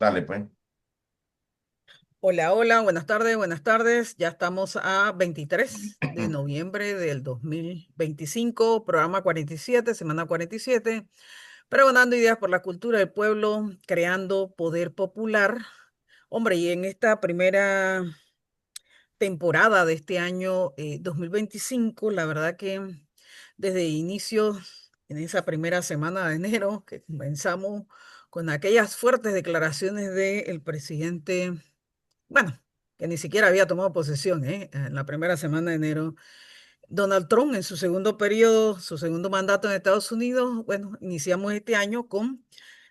Dale, pues. Hola, hola, buenas tardes, buenas tardes. Ya estamos a 23 de noviembre del 2025, programa 47, semana 47, pregonando ideas por la cultura del pueblo, creando poder popular. Hombre, y en esta primera temporada de este año 2025, la verdad que desde inicio, en esa primera semana de enero, que comenzamos con aquellas fuertes declaraciones del presidente, bueno, que ni siquiera había tomado posesión, en la primera semana de enero. Donald Trump en su segundo periodo, su segundo mandato en Estados Unidos, bueno, iniciamos este año con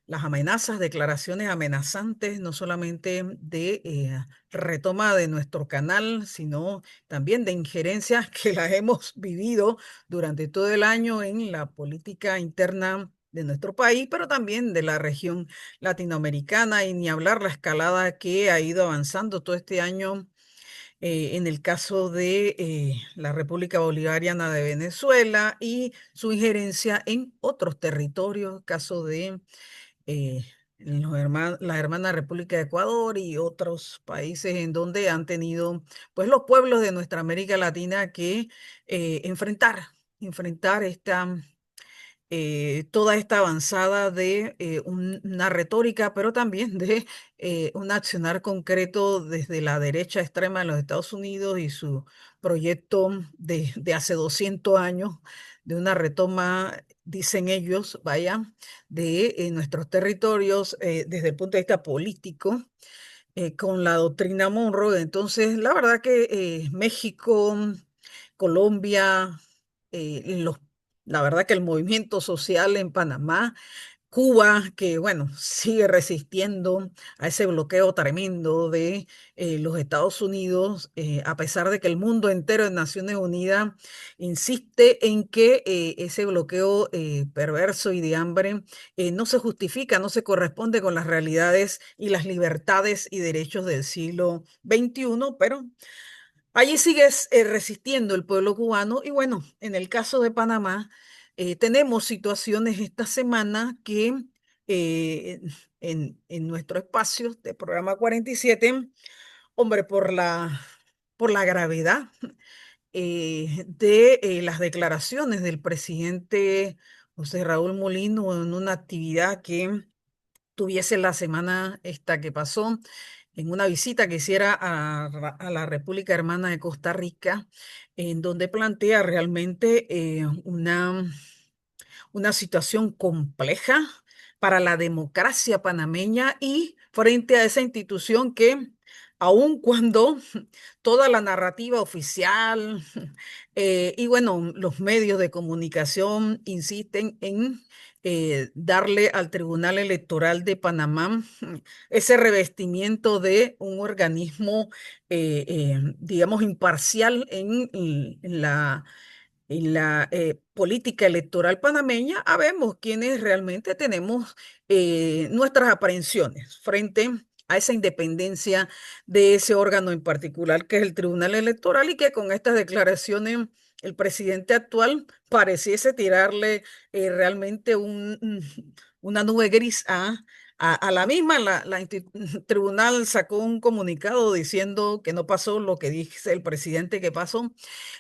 las amenazas, declaraciones amenazantes, no solamente de retoma de nuestro canal, sino también de injerencias que las hemos vivido durante todo el año en la política interna de nuestro país, pero también de la región latinoamericana, y ni hablar la escalada que ha ido avanzando todo este año en el caso de la República Bolivariana de Venezuela y su injerencia en otros territorios, caso de eh, la hermana República de Ecuador y otros países en donde han tenido pues los pueblos de nuestra América Latina que enfrentar toda esta avanzada de una retórica, pero también de un accionar concreto desde la derecha extrema de los Estados Unidos y su proyecto de hace 200 años de una retoma, dicen ellos, vaya, de nuestros territorios desde el punto de vista político. Con la doctrina Monroe. Entonces, la verdad que México, Colombia, los la verdad que el movimiento social en Panamá, Cuba, que bueno, sigue resistiendo a ese bloqueo tremendo de los Estados Unidos, a pesar de que el mundo entero de Naciones Unidas insiste en que ese bloqueo perverso y de hambre no se justifica, no se corresponde con las realidades y las libertades y derechos del siglo XXI, pero allí sigue resistiendo el pueblo cubano. Y bueno, en el caso de Panamá, tenemos situaciones esta semana que eh, en nuestro espacio de programa 47, hombre, por la gravedad de las declaraciones del presidente José Raúl Molino en una actividad que tuviese la semana esta que pasó, en una visita que hiciera a la República Hermana de Costa Rica, en donde plantea realmente una situación compleja para la democracia panameña y frente a esa institución que, aun cuando toda la narrativa oficial y bueno, los medios de comunicación insisten en darle al Tribunal Electoral de Panamá ese revestimiento de un organismo, digamos, imparcial en la política electoral panameña, habemos quienes realmente tenemos nuestras aprehensiones frente a esa independencia de ese órgano en particular, que es el Tribunal Electoral, y que con estas declaraciones el presidente actual pareciese tirarle realmente una nube gris a la misma. Tribunal sacó un comunicado diciendo que no pasó lo que dice el presidente que pasó,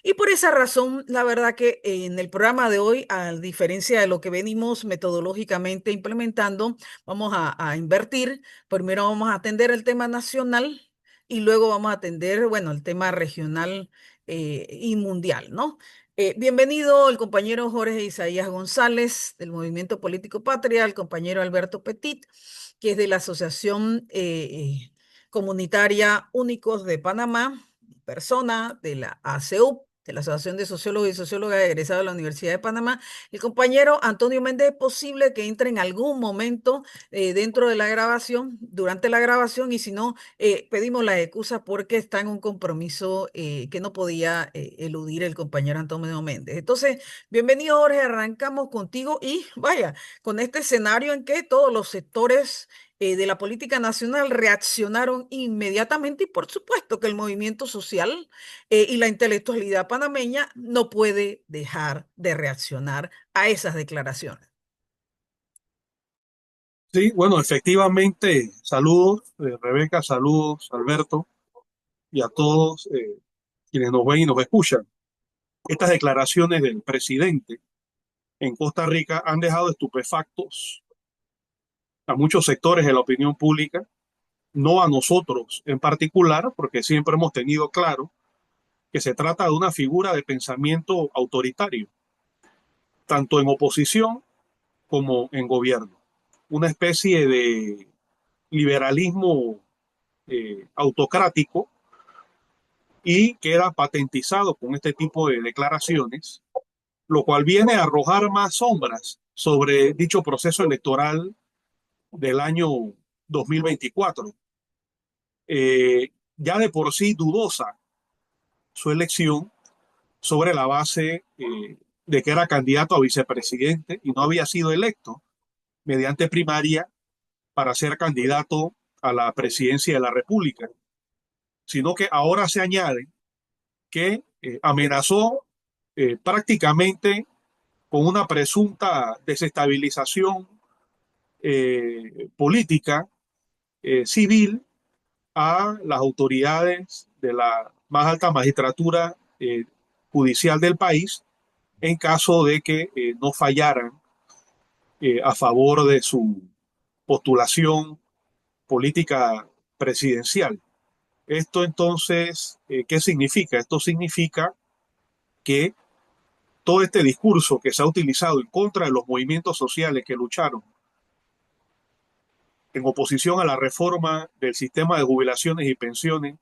y por esa razón, la verdad que en el programa de hoy, a diferencia de lo que venimos metodológicamente implementando, vamos a invertir. Primero vamos a atender el tema nacional y luego vamos a atender, bueno, el tema regional y mundial, ¿no? Bienvenido el compañero Jorge Isaías González del Movimiento Político Patria, el compañero Alberto Petit, que es de la Asociación Comunitaria Únicos de Panamá, persona de la ACUP, de la Asociación de Sociólogos y Sociólogas egresados de la Universidad de Panamá. El compañero Antonio Méndez, es posible que entre en algún momento dentro de la grabación, durante la grabación, y si no, pedimos la excusa porque está en un compromiso que no podía eludir el compañero Antonio Méndez. Entonces, bienvenido Jorge, arrancamos contigo y vaya, con este escenario en que todos los sectores de la política nacional reaccionaron inmediatamente, y por supuesto que el movimiento social y la intelectualidad panameña no puede dejar de reaccionar a esas declaraciones. Sí, bueno, efectivamente, saludos, Rebeca, saludos, Alberto, y a todos quienes nos ven y nos escuchan. Estas declaraciones del presidente en Costa Rica han dejado estupefactos a muchos sectores de la opinión pública, no a nosotros en particular, porque siempre hemos tenido claro que se trata de una figura de pensamiento autoritario, tanto en oposición como en gobierno. Una especie de liberalismo autocrático y queda patentizado con este tipo de declaraciones, lo cual viene a arrojar más sombras sobre dicho proceso electoral del año 2024. Ya de por sí dudosa su elección sobre la base de que era candidato a vicepresidente y no había sido electo mediante primaria para ser candidato a la presidencia de la República, sino que ahora se añade que amenazó prácticamente con una presunta desestabilización política civil a las autoridades de la más alta magistratura judicial del país en caso de que no fallaran a favor de su postulación política presidencial. Esto entonces, ¿qué significa? Esto significa que todo este discurso que se ha utilizado en contra de los movimientos sociales que lucharon en oposición a la reforma del sistema de jubilaciones y pensiones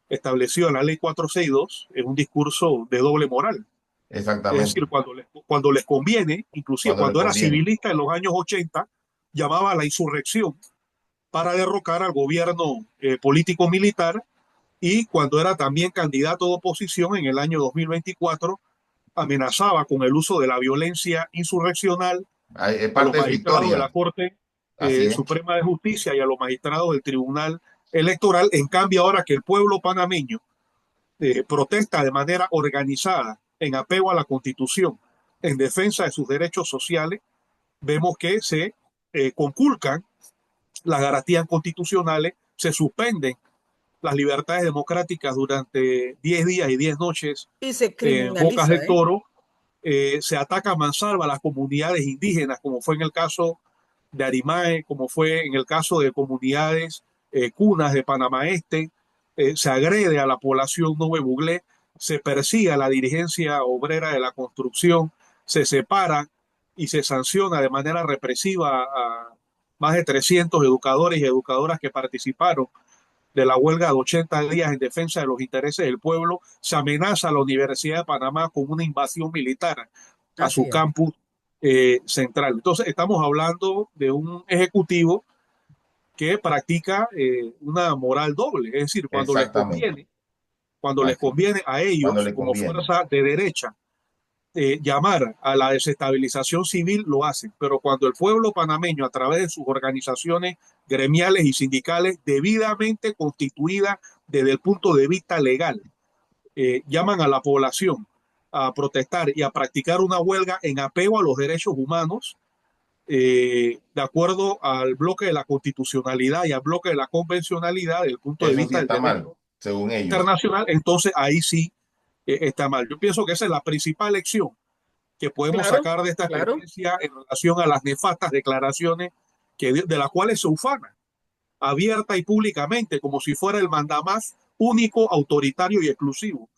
establecido en la ley 462 es un discurso de doble moral. Es decir, Exactamente, cuando les conviene, inclusive cuando le cuando era conviene. civilista en los años 80, llamaba a la insurrección para derrocar al gobierno político-militar, y cuando era también candidato de oposición en el año 2024, amenazaba con el uso de la violencia insurreccional Es a los parte de su magistrados de la historia, Corte así es. Suprema de Justicia y a los magistrados del Tribunal Electoral. En cambio, ahora que el pueblo panameño protesta de manera organizada en apego a la Constitución, en defensa de sus derechos sociales, vemos que se conculcan las garantías constitucionales, se suspenden las libertades democráticas durante 10 días y 10 noches Y se en Bocas criminaliza, del ¿eh? Toro, se ataca a mansalva a las comunidades indígenas, como fue en el caso de Arimae, como fue en el caso de comunidades cunas de Panamá Este, se agrede a la población Nube Buglé, se persigue a la dirigencia obrera de la construcción, se separa y se sanciona de manera represiva a más de 300 educadores y educadoras que participaron de la huelga de 80 días en defensa de los intereses del pueblo. Se amenaza a la Universidad de Panamá con una invasión militar a su Así es. campus central. Entonces, estamos hablando de un ejecutivo que practica una moral doble, es decir, Exactamente, cuando les así es. conviene a Cuando ellos le como conviene. fuerza de derecha llamar a la desestabilización civil, lo hacen, pero cuando el pueblo panameño, a través de sus organizaciones gremiales y sindicales debidamente constituidas desde el punto de vista legal, llaman a la población a protestar y a practicar una huelga en apego a los derechos humanos, de acuerdo al bloque de la constitucionalidad y al bloque de la convencionalidad, desde el punto de Eso sí vista del está mal, derecho según ellos. internacional, entonces ahí sí está mal. Yo pienso que esa es la principal lección que podemos Claro, sacar de esta claro. experiencia en relación a las nefastas declaraciones de las cuales se ufana abierta y públicamente como si fuera el mandamás único, autoritario y exclusivo Como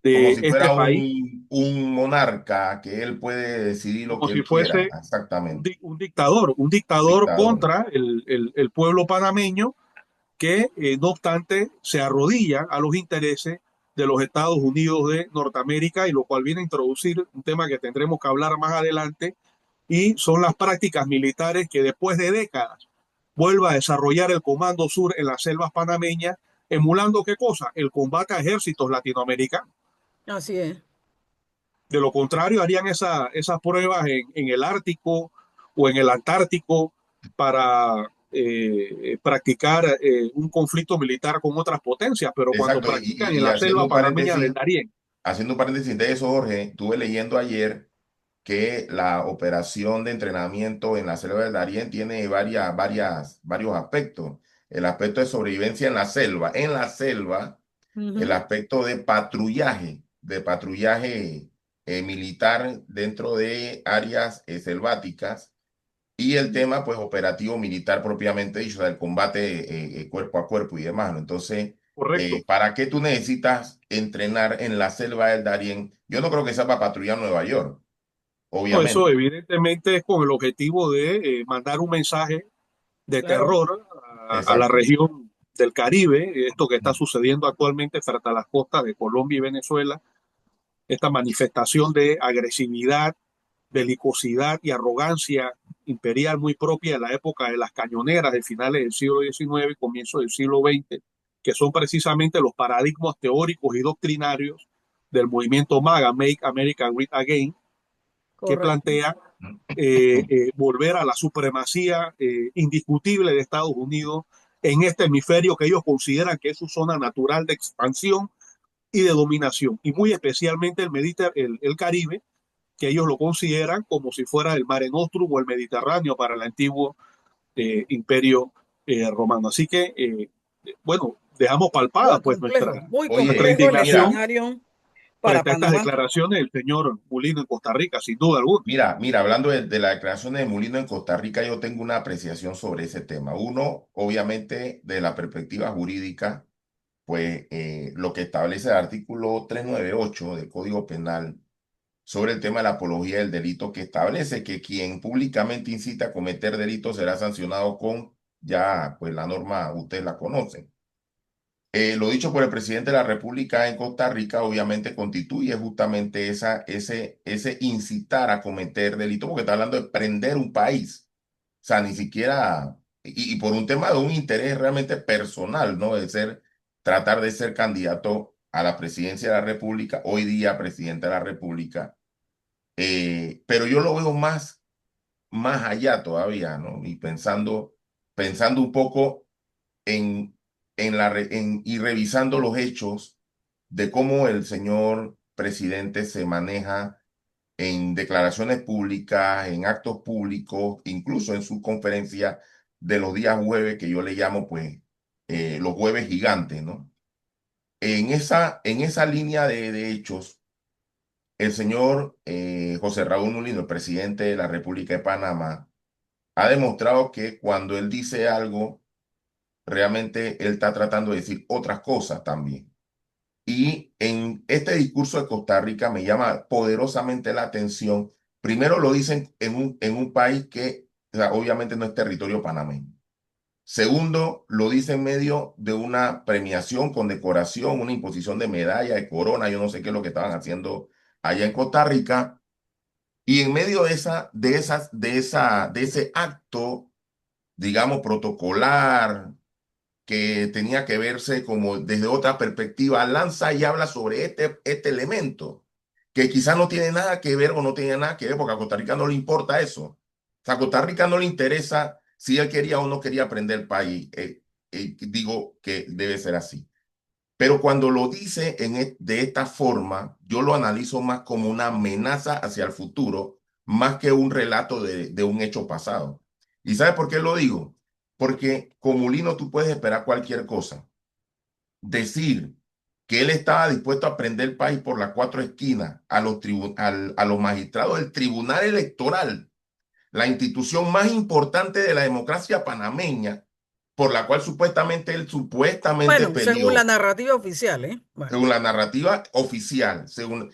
de si este fuera país, un monarca que él puede decidir lo como que si él quiera. fuese Exactamente. un Un dictador dictador. contra el pueblo panameño que, no obstante, se arrodilla a los intereses de los Estados Unidos de Norteamérica, y lo cual viene a introducir un tema que tendremos que hablar más adelante, y son las prácticas militares que después de décadas vuelva a desarrollar el Comando Sur en las selvas panameñas, emulando qué cosa, el combate a ejércitos latinoamericanos. Así es. De lo contrario, harían esas pruebas en el Ártico o en el Antártico para practicar un conflicto militar con otras potencias, pero cuando Exacto. practican en Y la selva panameña del Darién. haciendo un paréntesis de eso, Jorge, estuve leyendo ayer que la operación de entrenamiento en la selva del Darién tiene varios aspectos. El aspecto de sobrevivencia en la selva, el Ujú. aspecto de patrullaje militar dentro de áreas selváticas y el tema, pues, operativo militar propiamente dicho, o sea, el combate cuerpo a cuerpo y demás, ¿no? Entonces, Correcto. ¿para qué tú necesitas entrenar en la selva del Darién? Yo no creo que sea para patrullar Nueva York, No, eso obviamente. evidentemente es con el objetivo de mandar un mensaje de Claro. terror a la Exacto. región del Caribe, esto que está sucediendo actualmente frente a las costas de Colombia y Venezuela, esta manifestación de agresividad, belicosidad y arrogancia imperial muy propia de la época de las cañoneras de finales del siglo XIX y comienzos del siglo XX, que son precisamente los paradigmas teóricos y doctrinarios del movimiento MAGA, Make America Great Again, que Correcto. plantea volver a la supremacía indiscutible de Estados Unidos en este hemisferio que ellos consideran que es su zona natural de expansión y de dominación, y muy especialmente el Caribe, que ellos lo consideran como si fuera el Mare Nostrum o el Mediterráneo para el antiguo imperio romano. Así que, bueno, dejamos palpada pues Muy Oye, nuestra complejo el indignación mira, escenario para frente a estas Panamá. declaraciones del señor Mulino en Costa Rica, sin duda alguna. mira, hablando de la declaración de Molino en Costa Rica, yo tengo una apreciación sobre ese tema. Uno, obviamente, de la perspectiva jurídica, pues lo que establece el artículo 398 del Código Penal sobre el tema de la apología del delito, que establece que quien públicamente incita a cometer delitos será sancionado con, ya, pues la norma, ustedes la conocen. Lo dicho por el presidente de la República en Costa Rica obviamente constituye justamente ese incitar a cometer delito, porque está hablando de prender un país. O sea, ni siquiera, y por un tema de un interés realmente personal, ¿no? Tratar de ser candidato a la presidencia de la República, hoy día presidente de la República. Pero yo lo veo más allá todavía, ¿no? Y pensando un poco en, y revisando los hechos de cómo el señor presidente se maneja en declaraciones públicas, en actos públicos, incluso en su conferencia de los días jueves, que yo le llamo pues los jueves gigantes, ¿no? En esa línea de hechos, el señor José Raúl Mulino, el presidente de la República de Panamá, ha demostrado que cuando él dice algo, realmente él está tratando de decir otras cosas también. Y en este discurso de Costa Rica me llama poderosamente la atención. Primero lo dicen en un país que, o sea, obviamente no es territorio panameño. Segundo, lo dice en medio de una premiación, condecoración, una imposición de medalla, de corona, yo no sé qué es lo que estaban haciendo allá en Costa Rica. Y en medio de ese acto, digamos, protocolar, que tenía que verse como desde otra perspectiva, lanza y habla sobre este elemento, que quizás no tiene nada que ver o no tiene nada que ver, porque a Costa Rica no le importa eso. O sea, a Costa Rica no le interesa si él quería o no quería aprender el país. Digo que debe ser así. Pero cuando lo dice de esta forma, yo lo analizo más como una amenaza hacia el futuro, más que un relato de un hecho pasado. ¿Y sabes por qué lo digo? Porque con Mulino tú puedes esperar cualquier cosa. Decir que él estaba dispuesto a prender el país por las cuatro esquinas a los magistrados del Tribunal Electoral, la institución más importante de la democracia panameña, por la cual supuestamente él supuestamente Bueno, según la peleó, narrativa oficial, ¿eh? Bueno, según la narrativa oficial, según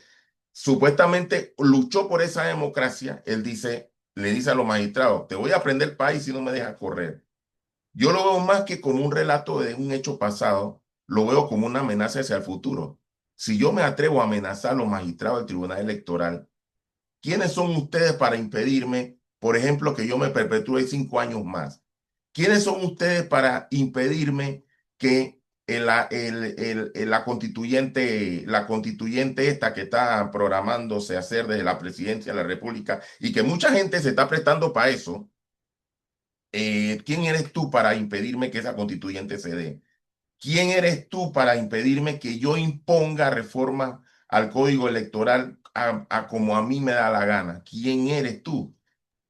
supuestamente luchó por esa democracia, le dice a los magistrados, te voy a prender el país si no me dejas correr. Yo lo veo más que como un relato de un hecho pasado, lo veo como una amenaza hacia el futuro. Si yo me atrevo a amenazar a los magistrados del Tribunal Electoral, ¿quiénes son ustedes para impedirme, por ejemplo, que yo me perpetúe 5 años más? ¿Quiénes son ustedes para impedirme que la constituyente esta que está programándose hacer desde la presidencia de la República y que mucha gente se está prestando para eso? ¿Quién eres tú para impedirme que esa constituyente se dé? ¿Quién eres tú para impedirme que yo imponga reformas al código electoral a como a mí me da la gana. ¿Quién eres tú?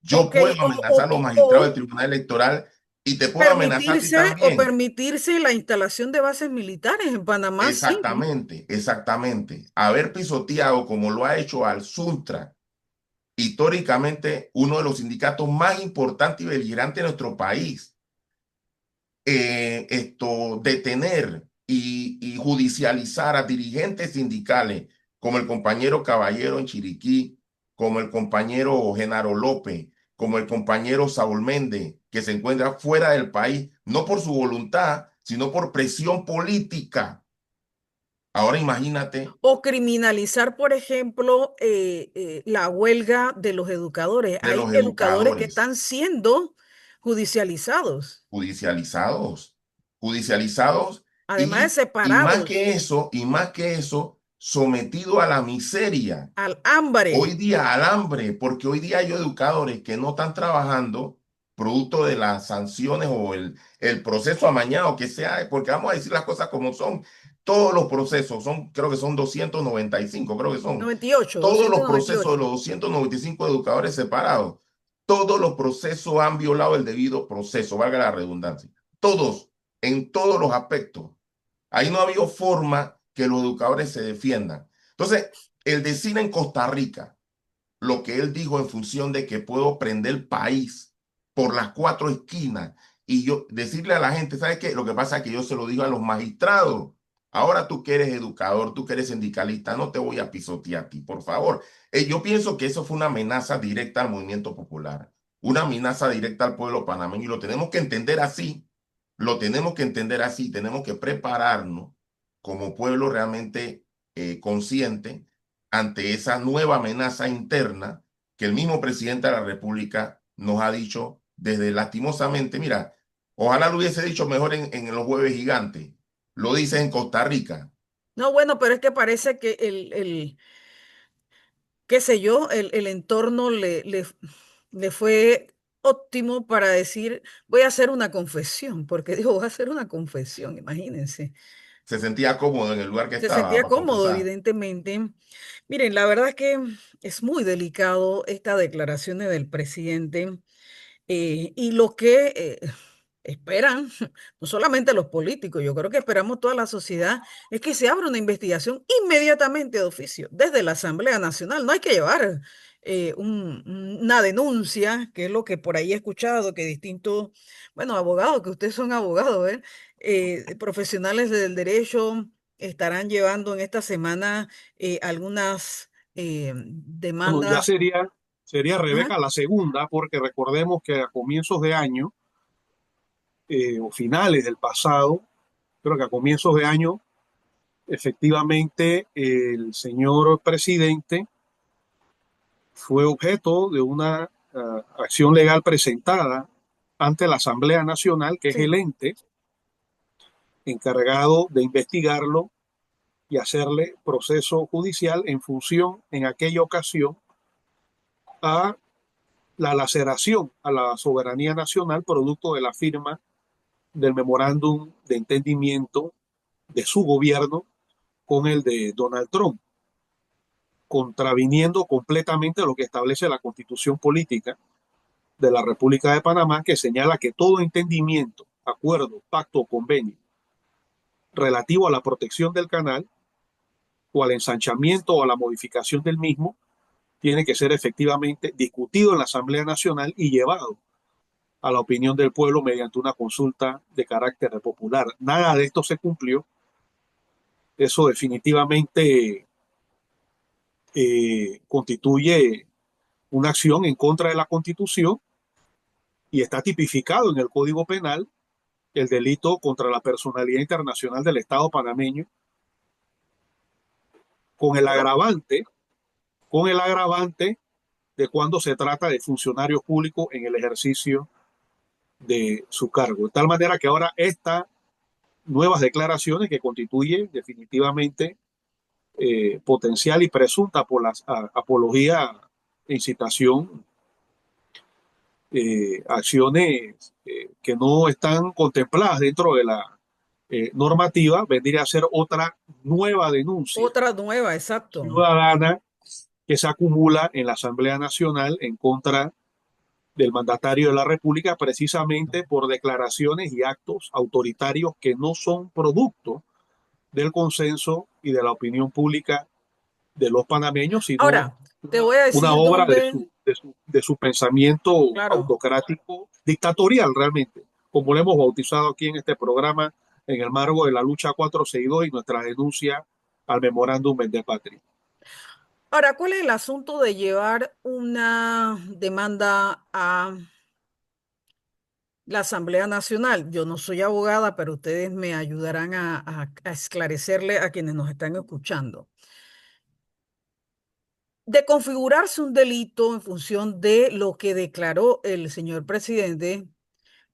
Yo Ok, puedo amenazar a los magistrados del o Tribunal Electoral y te puedo amenazar a ti también. permitirse la instalación de bases militares en Panamá, sí, ¿no? Exactamente, exactamente. Haber pisoteado como lo ha hecho al Suntra, históricamente uno de los sindicatos más importantes y beligerantes de nuestro país, detener y judicializar a dirigentes sindicales como el compañero Caballero en Chiriquí, como el compañero Genaro López, como el compañero Saúl Méndez, que se encuentra fuera del país, no por su voluntad, sino por presión política. Ahora imagínate O criminalizar, por ejemplo, la huelga de los educadores. de Hay los educadores que educadores están siendo judicializados, judicializados, judicializados además de y separados más que eso, sometido a la miseria. al hambre. Hoy día al hambre, porque hoy día hay educadores que no están trabajando producto de las sanciones o el proceso amañado que sea, porque vamos a decir las cosas como son. Todos los procesos son, creo que son 295, creo que son. 98, Todos los procesos de 298. los 295 educadores separados, todos los procesos han violado el debido proceso, valga la redundancia. Todos, en todos los aspectos. Ahí no ha habido forma que los educadores se defiendan. Entonces, el decir en Costa Rica lo que él dijo en función de que puedo prender el país por las cuatro esquinas y yo decirle a la gente, ¿sabes qué? Lo que pasa es que yo se lo digo a los magistrados. Ahora tú que eres educador, tú que eres sindicalista, no te voy a pisotear a ti, por favor. Yo pienso que eso fue una amenaza directa al movimiento popular, una amenaza directa al pueblo panameño y lo tenemos que entender así, lo tenemos que entender así, tenemos que prepararnos como pueblo realmente consciente ante esa nueva amenaza interna que el mismo presidente de la República nos ha dicho desde lastimosamente, mira, ojalá lo hubiese dicho mejor en los jueves gigantes, lo dice en Costa Rica, No, bueno, pero es que parece que qué sé yo, el entorno le fue óptimo para decir, voy a hacer una confesión, porque dijo, voy a hacer una confesión, imagínense. se sentía cómodo en el lugar que Se estaba sentía para cómodo, confesar. evidentemente. Miren, la verdad es que es muy delicado estas declaraciones del presidente y lo que esperan, no solamente los políticos, yo creo que esperamos toda la sociedad, es que se abra una investigación inmediatamente de oficio, desde la Asamblea Nacional. No hay que llevar una denuncia, que es lo que por ahí he escuchado, que distintos, bueno, abogados, que ustedes son abogados, ¿eh? Profesionales del derecho estarán llevando en esta semana algunas Bueno, ya demandas. sería Ajá. Rebeca la segunda, porque recordemos que a comienzos de año, o finales del pasado, creo que a comienzos de año, efectivamente el señor presidente fue objeto de una acción legal presentada ante la Asamblea Nacional, que es el Sí. ente encargado de investigarlo y hacerle proceso judicial en función, en aquella ocasión, a la laceración a la soberanía nacional producto de la firma del memorándum de entendimiento de su gobierno con el de Donald Trump, contraviniendo completamente lo que establece la constitución política de la República de Panamá, que señala que todo entendimiento, acuerdo, pacto o convenio relativo a la protección del canal o al ensanchamiento o a la modificación del mismo tiene que ser efectivamente discutido en la Asamblea Nacional y llevado a la opinión del pueblo mediante una consulta de carácter popular. Nada de esto se cumplió. Eso definitivamente constituye una acción en contra de la Constitución y está tipificado en el Código Penal el delito contra la personalidad internacional del Estado panameño con el Pero agravante, con el agravante de cuando se trata de funcionarios públicos en el ejercicio de su cargo. De tal manera que ahora estas nuevas declaraciones que constituye definitivamente potencial y presunta por la apología e incitación, acciones que no están contempladas dentro de la normativa, vendría a ser otra nueva denuncia otra nueva, exacto. ciudadana que se acumula en la Asamblea Nacional en contra del mandatario de la República, precisamente por declaraciones y actos autoritarios que no son producto del consenso y de la opinión pública de los panameños, sino Ahora, te voy a una decir obra dónde, de su pensamiento claro. autocrático, dictatorial realmente, como lo hemos bautizado aquí en este programa en el marco de la lucha 462 y nuestra denuncia al memorándum de patria. Ahora, ¿cuál es el asunto de llevar una demanda a la Asamblea Nacional? Yo no soy abogada, pero ustedes me ayudarán a esclarecerle a quienes nos están escuchando. De configurarse un delito en función de lo que declaró el señor presidente,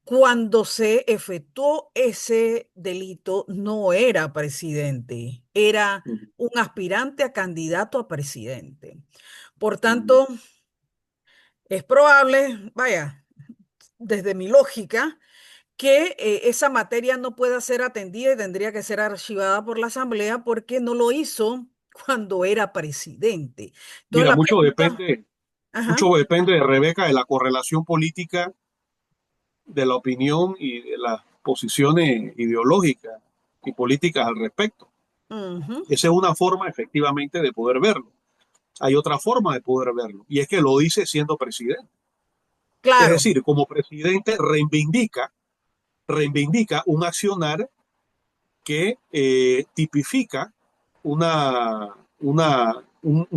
cuando se efectuó ese delito, no era presidente, era un aspirante a candidato a presidente. Por tanto, es probable, vaya, desde mi lógica, que esa materia no pueda ser atendida y tendría que ser archivada por la Asamblea porque no lo hizo cuando era presidente. Entonces Mira, la pregunta, ajá, mucho depende de Rebeca, de la correlación política, de la opinión y de las posiciones ideológicas y políticas al respecto. ujú, Esa es una forma efectivamente de poder verlo. Hay otra forma de poder verlo, y es que lo dice siendo presidente. Es claro, decir, como presidente reivindica un accionar que tipifica un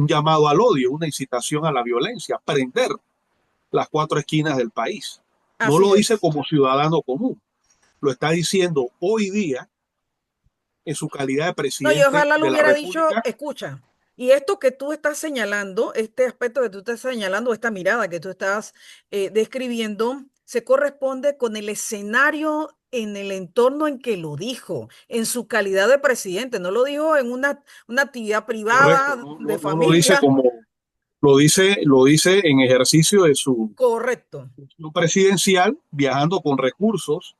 llamado al odio, una incitación a la violencia, prender las cuatro esquinas del país. No así lo dice es. como ciudadano común, lo está diciendo hoy día en su calidad de No, y presidente ojalá lo de la hubiera dicho, República. escucha, y esto que tú estás señalando, este aspecto que tú estás señalando, esta mirada que tú estás describiendo, se corresponde con el escenario en el entorno en que lo dijo, en su calidad de presidente, no lo dijo en una actividad Correcto, privada, de no lo dice familia, como lo dice en ejercicio de su correcto. función presidencial, viajando con recursos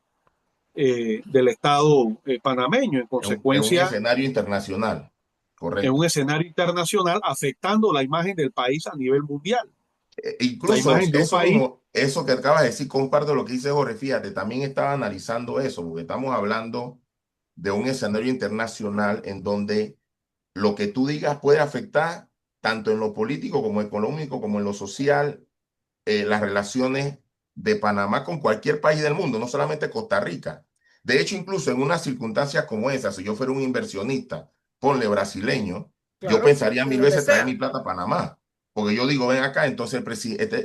del Estado panameño, en En un consecuencia, escenario internacional, en un correcto. escenario internacional, afectando la imagen del país a nivel mundial. La Incluso imagen de un eso país, mismo, eso que acabas de decir, comparto lo que dice Jorge, fíjate, también estaba analizando eso, porque estamos hablando de un escenario internacional en donde lo que tú digas puede afectar tanto en lo político como económico, como en lo social, las relaciones de Panamá con cualquier país del mundo, no solamente Costa Rica. De hecho, incluso en unas circunstancias como esa, si yo fuera un inversionista, ponle brasileño, yo Claro, pensaría de mil donde veces traer sea. mi plata a Panamá. Porque yo digo, ven acá, entonces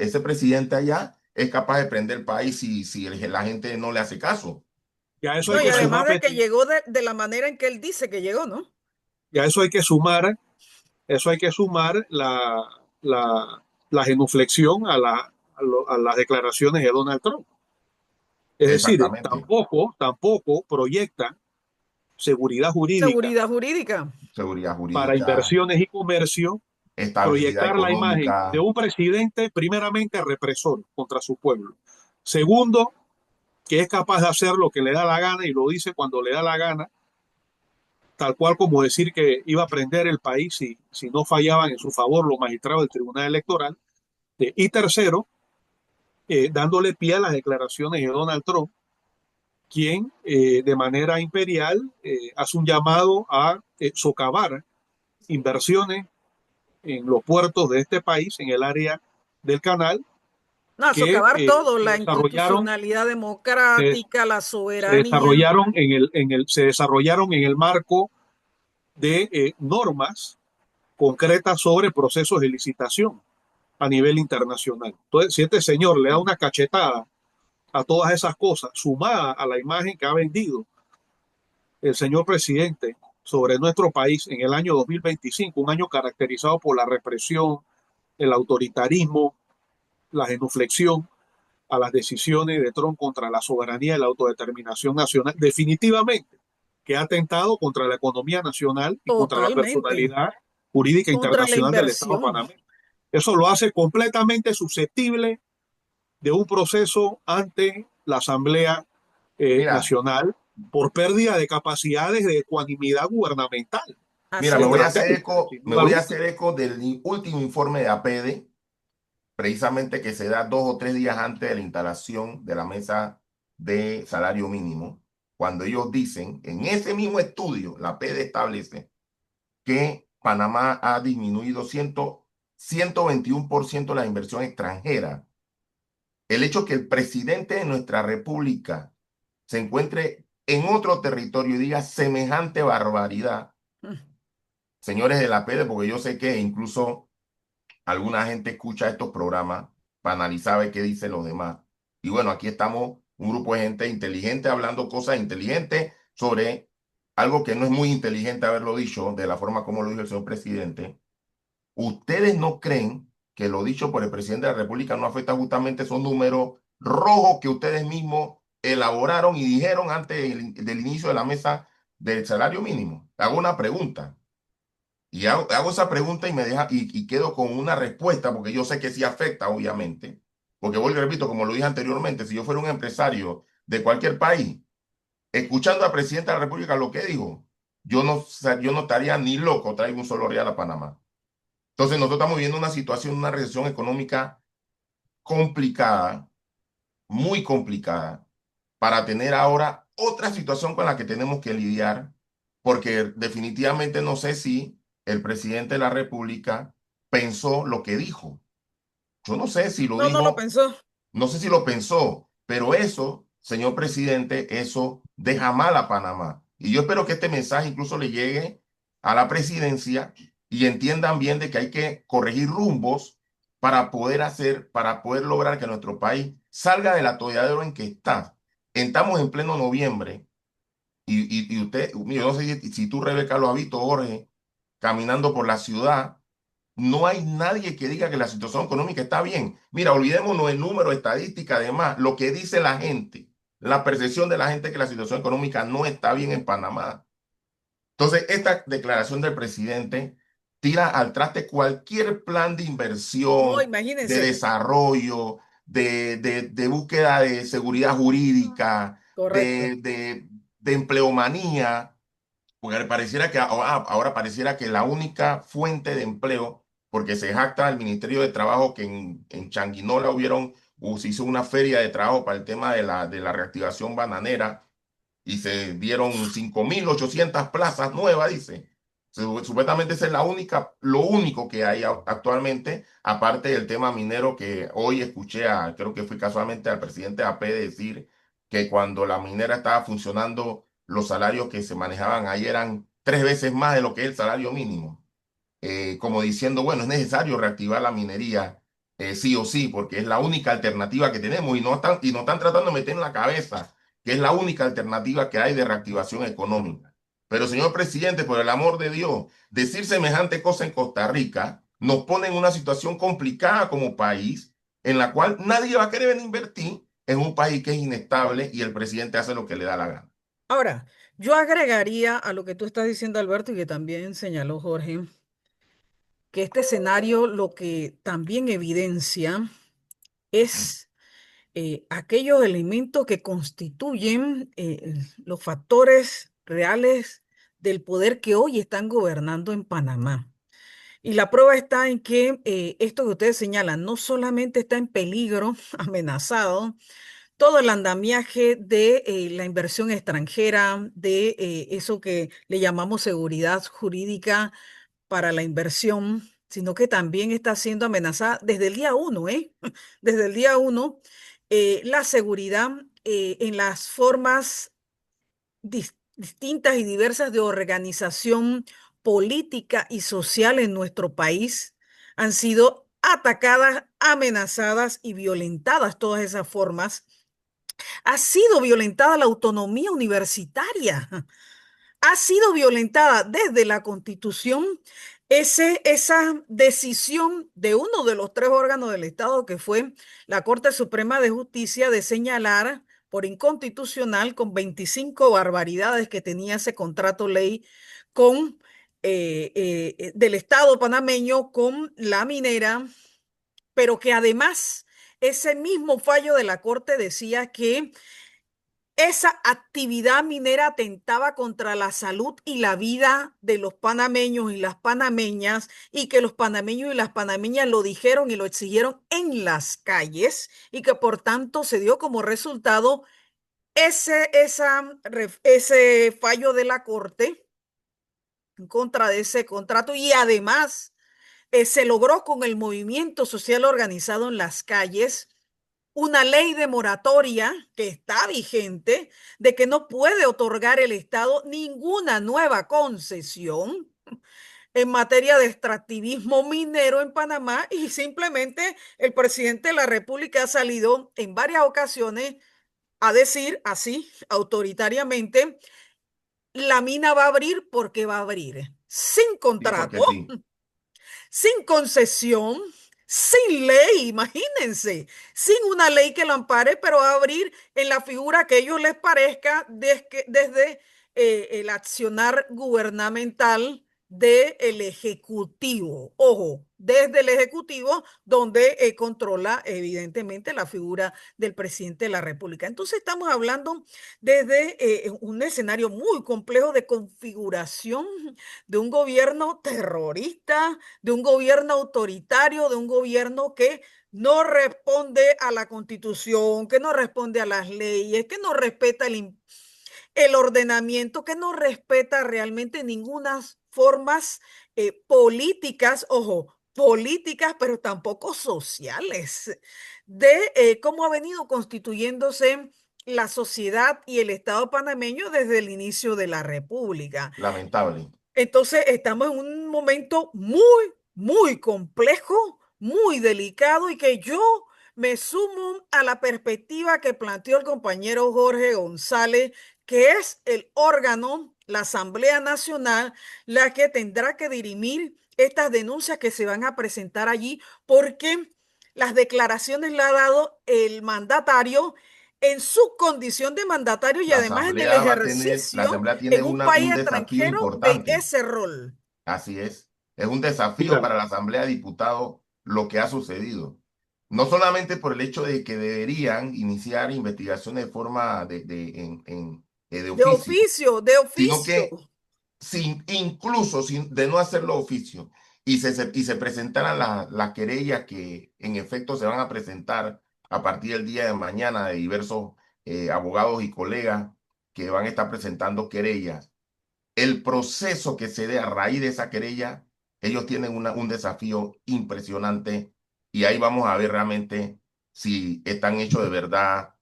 ese presidente allá es capaz de prender el país si la gente no le hace caso. y a eso hay No, y que Entonces, además sumar, de que Betty, llegó de la manera en que él dice que llegó, ¿no? y a eso hay que sumar, eso hay que sumar la genuflexión a las declaraciones de Donald Trump. Es decir, exactamente, tampoco proyecta seguridad jurídica Seguridad jurídica. seguridad para jurídica, inversiones y comercio, estabilidad proyectar la imagen de económica. un presidente primeramente represor contra su pueblo. Segundo, que es capaz de hacer lo que le da la gana y lo dice cuando le da la gana, tal cual como decir que iba a prender el país si no fallaban en su favor los magistrados del Tribunal Electoral. Y tercero, dándole pie a las declaraciones de Donald Trump, quien de manera imperial hace un llamado a socavar inversiones en los puertos de este país, en el área del canal, No, que socavar todo, la institucionalidad se, democrática, la se soberanía. desarrollaron se desarrollaron en el marco de normas concretas sobre procesos de licitación a nivel internacional. Entonces, si este señor le da una cachetada a todas esas cosas, sumada a la imagen que ha vendido el señor presidente sobre nuestro país en el año 2025, un año caracterizado por la represión, el autoritarismo, la genuflexión a las decisiones de Trump contra la soberanía y la autodeterminación nacional, definitivamente que ha atentado contra la economía nacional y contra la Totalmente. personalidad jurídica Contra la internacional del Estado inversión. panameño. Eso lo hace completamente susceptible de un proceso ante la Asamblea Mira, Nacional por pérdida de capacidades de ecuanimidad gubernamental. Mira, Así me es. voy a hacer estratégico, eco, sin me duda voy a alguna. hacer eco del último informe de APD, precisamente que se da 2 o 3 días antes de la instalación de la mesa de salario mínimo, cuando ellos dicen, en ese mismo estudio, la APD establece que Panamá ha disminuido 121% la inversión extranjera. El hecho que el presidente de nuestra república se encuentre en otro territorio y diga semejante barbaridad, Mm. señores de la PD, porque yo sé que incluso alguna gente escucha estos programas para analizar ver qué dicen los demás. Y bueno, aquí estamos un grupo de gente inteligente hablando cosas inteligentes sobre algo que no es muy inteligente haberlo dicho de la forma como lo dijo el señor presidente. ¿Ustedes no creen que lo dicho por el presidente de la República no afecta justamente esos números rojos que ustedes mismos elaboraron y dijeron antes del inicio de la mesa del salario mínimo? Hago una pregunta. Y hago esa pregunta y me deja y quedo con una respuesta porque yo sé que sí afecta, obviamente. Porque vuelvo y repito, como lo dije anteriormente, si yo fuera un empresario de cualquier país, escuchando al presidente de la República lo que dijo, yo no estaría ni loco traer un solo real a Panamá. Entonces nosotros estamos viviendo una situación, una recesión económica complicada, muy complicada, para tener ahora otra situación con la que tenemos que lidiar, porque definitivamente no sé si el presidente de la República pensó lo que dijo. Yo no sé si lo No, no lo dijo, pensó. no sé si lo pensó, pero eso, señor presidente, eso deja mal a Panamá. Y yo espero que este mensaje incluso le llegue a la presidencia y entiendan bien de que hay que corregir rumbos para poder lograr que nuestro país salga del atolladero en que está. Estamos en pleno noviembre y usted, yo no sé si tú, Rebeca, lo has visto, Jorge, caminando por la ciudad. No hay nadie que diga que la situación económica está bien. Mira, olvidémonos el número, estadística, además, lo que dice la gente, la percepción de la gente que la situación económica no está bien en Panamá. Entonces, esta declaración del presidente tira al traste cualquier plan de No, inversión, de imagínense. desarrollo, de búsqueda de seguridad jurídica, Correcto. de empleomanía, porque pareciera que ahora pareciera que la única fuente de empleo, porque se jacta el Ministerio de Trabajo que en Changuinola se hizo una feria de trabajo para el tema de la reactivación bananera y se dieron 5.800 plazas nuevas, dice. Supuestamente esa es la única, lo único que hay actualmente, aparte del tema minero que hoy escuché creo que fue casualmente al presidente AP decir que cuando la minera estaba funcionando, los salarios que se manejaban ahí eran 3 veces más de lo que es el salario mínimo. Como diciendo, bueno, es necesario reactivar la minería, sí o sí, porque es la única alternativa que tenemos y no están tratando de meter en la cabeza que es la única alternativa que hay de reactivación económica. Pero, señor presidente, por el amor de Dios, decir semejante cosa en Costa Rica nos pone en una situación complicada como país en la cual nadie va a querer invertir en un país que es inestable y el presidente hace lo que le da la gana. Ahora, yo agregaría a lo que tú estás diciendo, Alberto, y que también señaló Jorge, que este escenario lo que también evidencia es aquellos elementos que constituyen los factores reales del poder que hoy están gobernando en Panamá. Y la prueba está en que esto que ustedes señalan no solamente está en peligro, amenazado, todo el andamiaje de la inversión extranjera, de eso que le llamamos seguridad jurídica para la inversión, sino que también está siendo amenazada desde el día uno, ¿eh? Desde el día uno, la seguridad en las formas distintas y diversas de organización política y social en nuestro país han sido atacadas, amenazadas y violentadas todas esas formas. Ha sido violentada la autonomía universitaria, ha sido violentada desde la Constitución esa decisión de uno de los tres órganos del Estado, que fue la Corte Suprema de Justicia, de señalar por inconstitucional con 25 barbaridades que tenía ese contrato ley con del Estado panameño con la minera, pero que además ese mismo fallo de la Corte decía que esa actividad minera atentaba contra la salud y la vida de los panameños y las panameñas, y que los panameños y las panameñas lo dijeron y lo exigieron en las calles, y que por tanto se dio como resultado ese fallo de la Corte en contra de ese contrato, y además se logró con el movimiento social organizado en las calles una ley de moratoria que está vigente, de que no puede otorgar el Estado ninguna nueva concesión en materia de extractivismo minero en Panamá, y simplemente el presidente de la República ha salido en varias ocasiones a decir así, autoritariamente, la mina va a abrir porque va a abrir, sin Sí, porque contrato, sí. sin concesión, sin ley, imagínense, sin una ley que lo ampare, pero a abrir en la figura que a ellos les parezca desde el accionar gubernamental del Ejecutivo. Ojo, desde el Ejecutivo, donde controla evidentemente la figura del presidente de la República. Entonces estamos hablando desde un escenario muy complejo de configuración de un gobierno terrorista, de un gobierno autoritario, de un gobierno que no responde a la Constitución, que no responde a las leyes, que no respeta el ordenamiento, que no respeta realmente ninguna formas políticas, ojo, políticas, pero tampoco sociales, de cómo ha venido constituyéndose la sociedad y el Estado panameño desde el inicio de la República. Lamentable. Entonces, estamos en un momento muy, muy complejo, muy delicado, y que yo me sumo a la perspectiva que planteó el compañero Jorge González, que es el órgano, la Asamblea Nacional, la que tendrá que dirimir estas denuncias que se van a presentar allí, porque las declaraciones las ha dado el mandatario en su condición de mandatario y además en el La ejercicio asamblea tiene en un país un desafío extranjero de importante. ese rol. Así es. Es un desafío Mira, para la Asamblea de Diputados lo que ha sucedido. No solamente por el hecho de que deberían iniciar investigaciones de forma de oficio, De sino oficio. que incluso sin, de no hacerlo oficio y se presentaran las querellas que en efecto se van a presentar a partir del día de mañana de diversos abogados y colegas que van a estar presentando querellas, el proceso que se dé a raíz de esa querella, ellos tienen un desafío impresionante y ahí vamos a ver realmente si están hechos de verdad,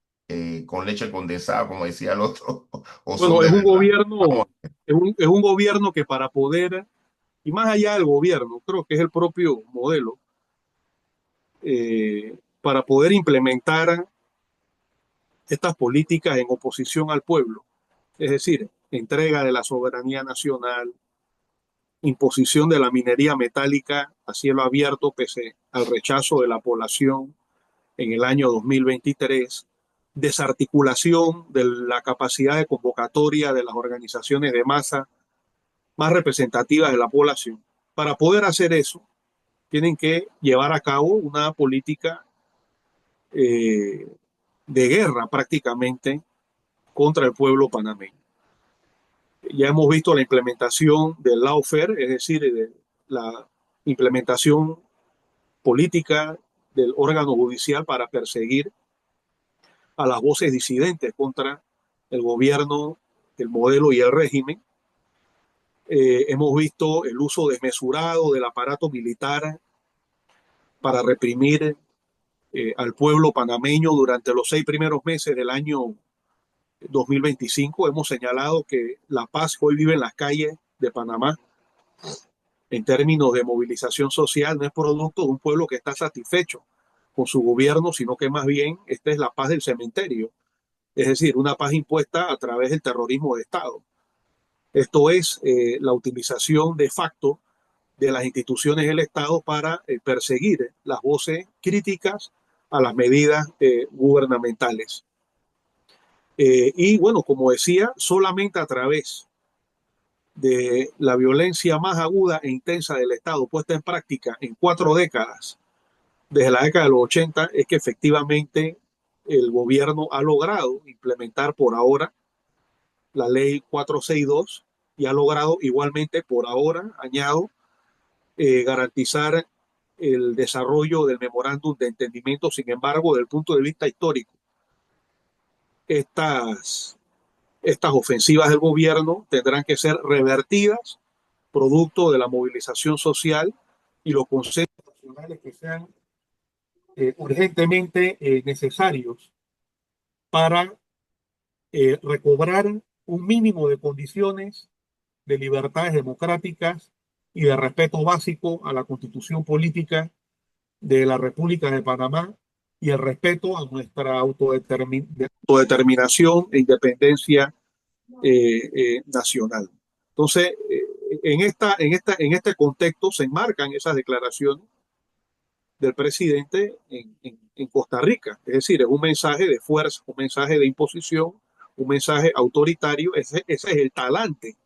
con leche condensada, como decía el otro, o son bueno, de verdad. Vamos, es un gobierno que para poder, y más allá del gobierno, creo que es el propio modelo, para poder implementar estas políticas en oposición al pueblo, es decir, entrega de la soberanía nacional, imposición de la minería metálica a cielo abierto pese al rechazo de la población en el año 2023, desarticulación de la capacidad de convocatoria de las organizaciones de masa más representativas de la población. Para poder hacer eso, tienen que llevar a cabo una política eh, de guerra prácticamente contra el pueblo panameño. Ya hemos visto la implementación del lawfare, es decir, de la implementación política del órgano judicial para perseguir a las voces disidentes contra el gobierno, el modelo y el régimen. Hemos visto el uso desmesurado del aparato militar para reprimir al pueblo panameño durante los 6 primeros meses del año 2025. Hemos señalado que la paz que hoy vive en las calles de Panamá en términos de movilización social no es producto de un pueblo que está satisfecho con su gobierno, sino que más bien esta es la paz del cementerio, es decir, una paz impuesta a través del terrorismo de Estado. Esto es la utilización de facto de las instituciones del Estado para perseguir las voces críticas a las medidas gubernamentales. Y bueno, como decía, solamente a través de la violencia más aguda e intensa del Estado puesta en práctica en 4 décadas, desde la década de los 80, es que efectivamente el gobierno ha logrado implementar por ahora la ley 462 y ha logrado igualmente por ahora, añado, garantizar el desarrollo del memorándum de entendimiento. Sin embargo, desde el punto de vista histórico, estas ofensivas del gobierno tendrán que ser revertidas producto de la movilización social y los consensos nacionales que sean urgentemente necesarios para recobrar un mínimo de condiciones de libertades democráticas y de respeto básico a la constitución política de la República de Panamá y el respeto a nuestra autodeterminación e independencia nacional. Entonces, en este contexto se enmarcan esas declaraciones del presidente en Costa Rica. Es decir, es un mensaje de fuerza, un mensaje de imposición, un mensaje autoritario. Ese es el talante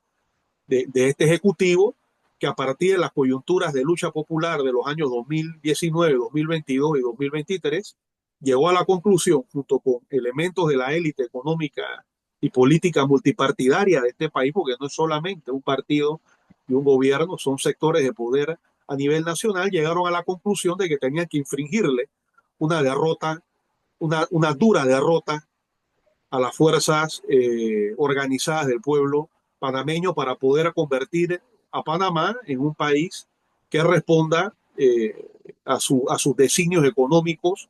de este ejecutivo, que a partir de las coyunturas de lucha popular de los años 2019, 2022 y 2023, llegó a la conclusión, junto con elementos de la élite económica y política multipartidaria de este país, porque no es solamente un partido y un gobierno, son sectores de poder a nivel nacional, llegaron a la conclusión de que tenían que infringirle una derrota, una dura derrota a las fuerzas organizadas del pueblo panameño para poder convertir a Panamá en un país que responda a sus designios económicos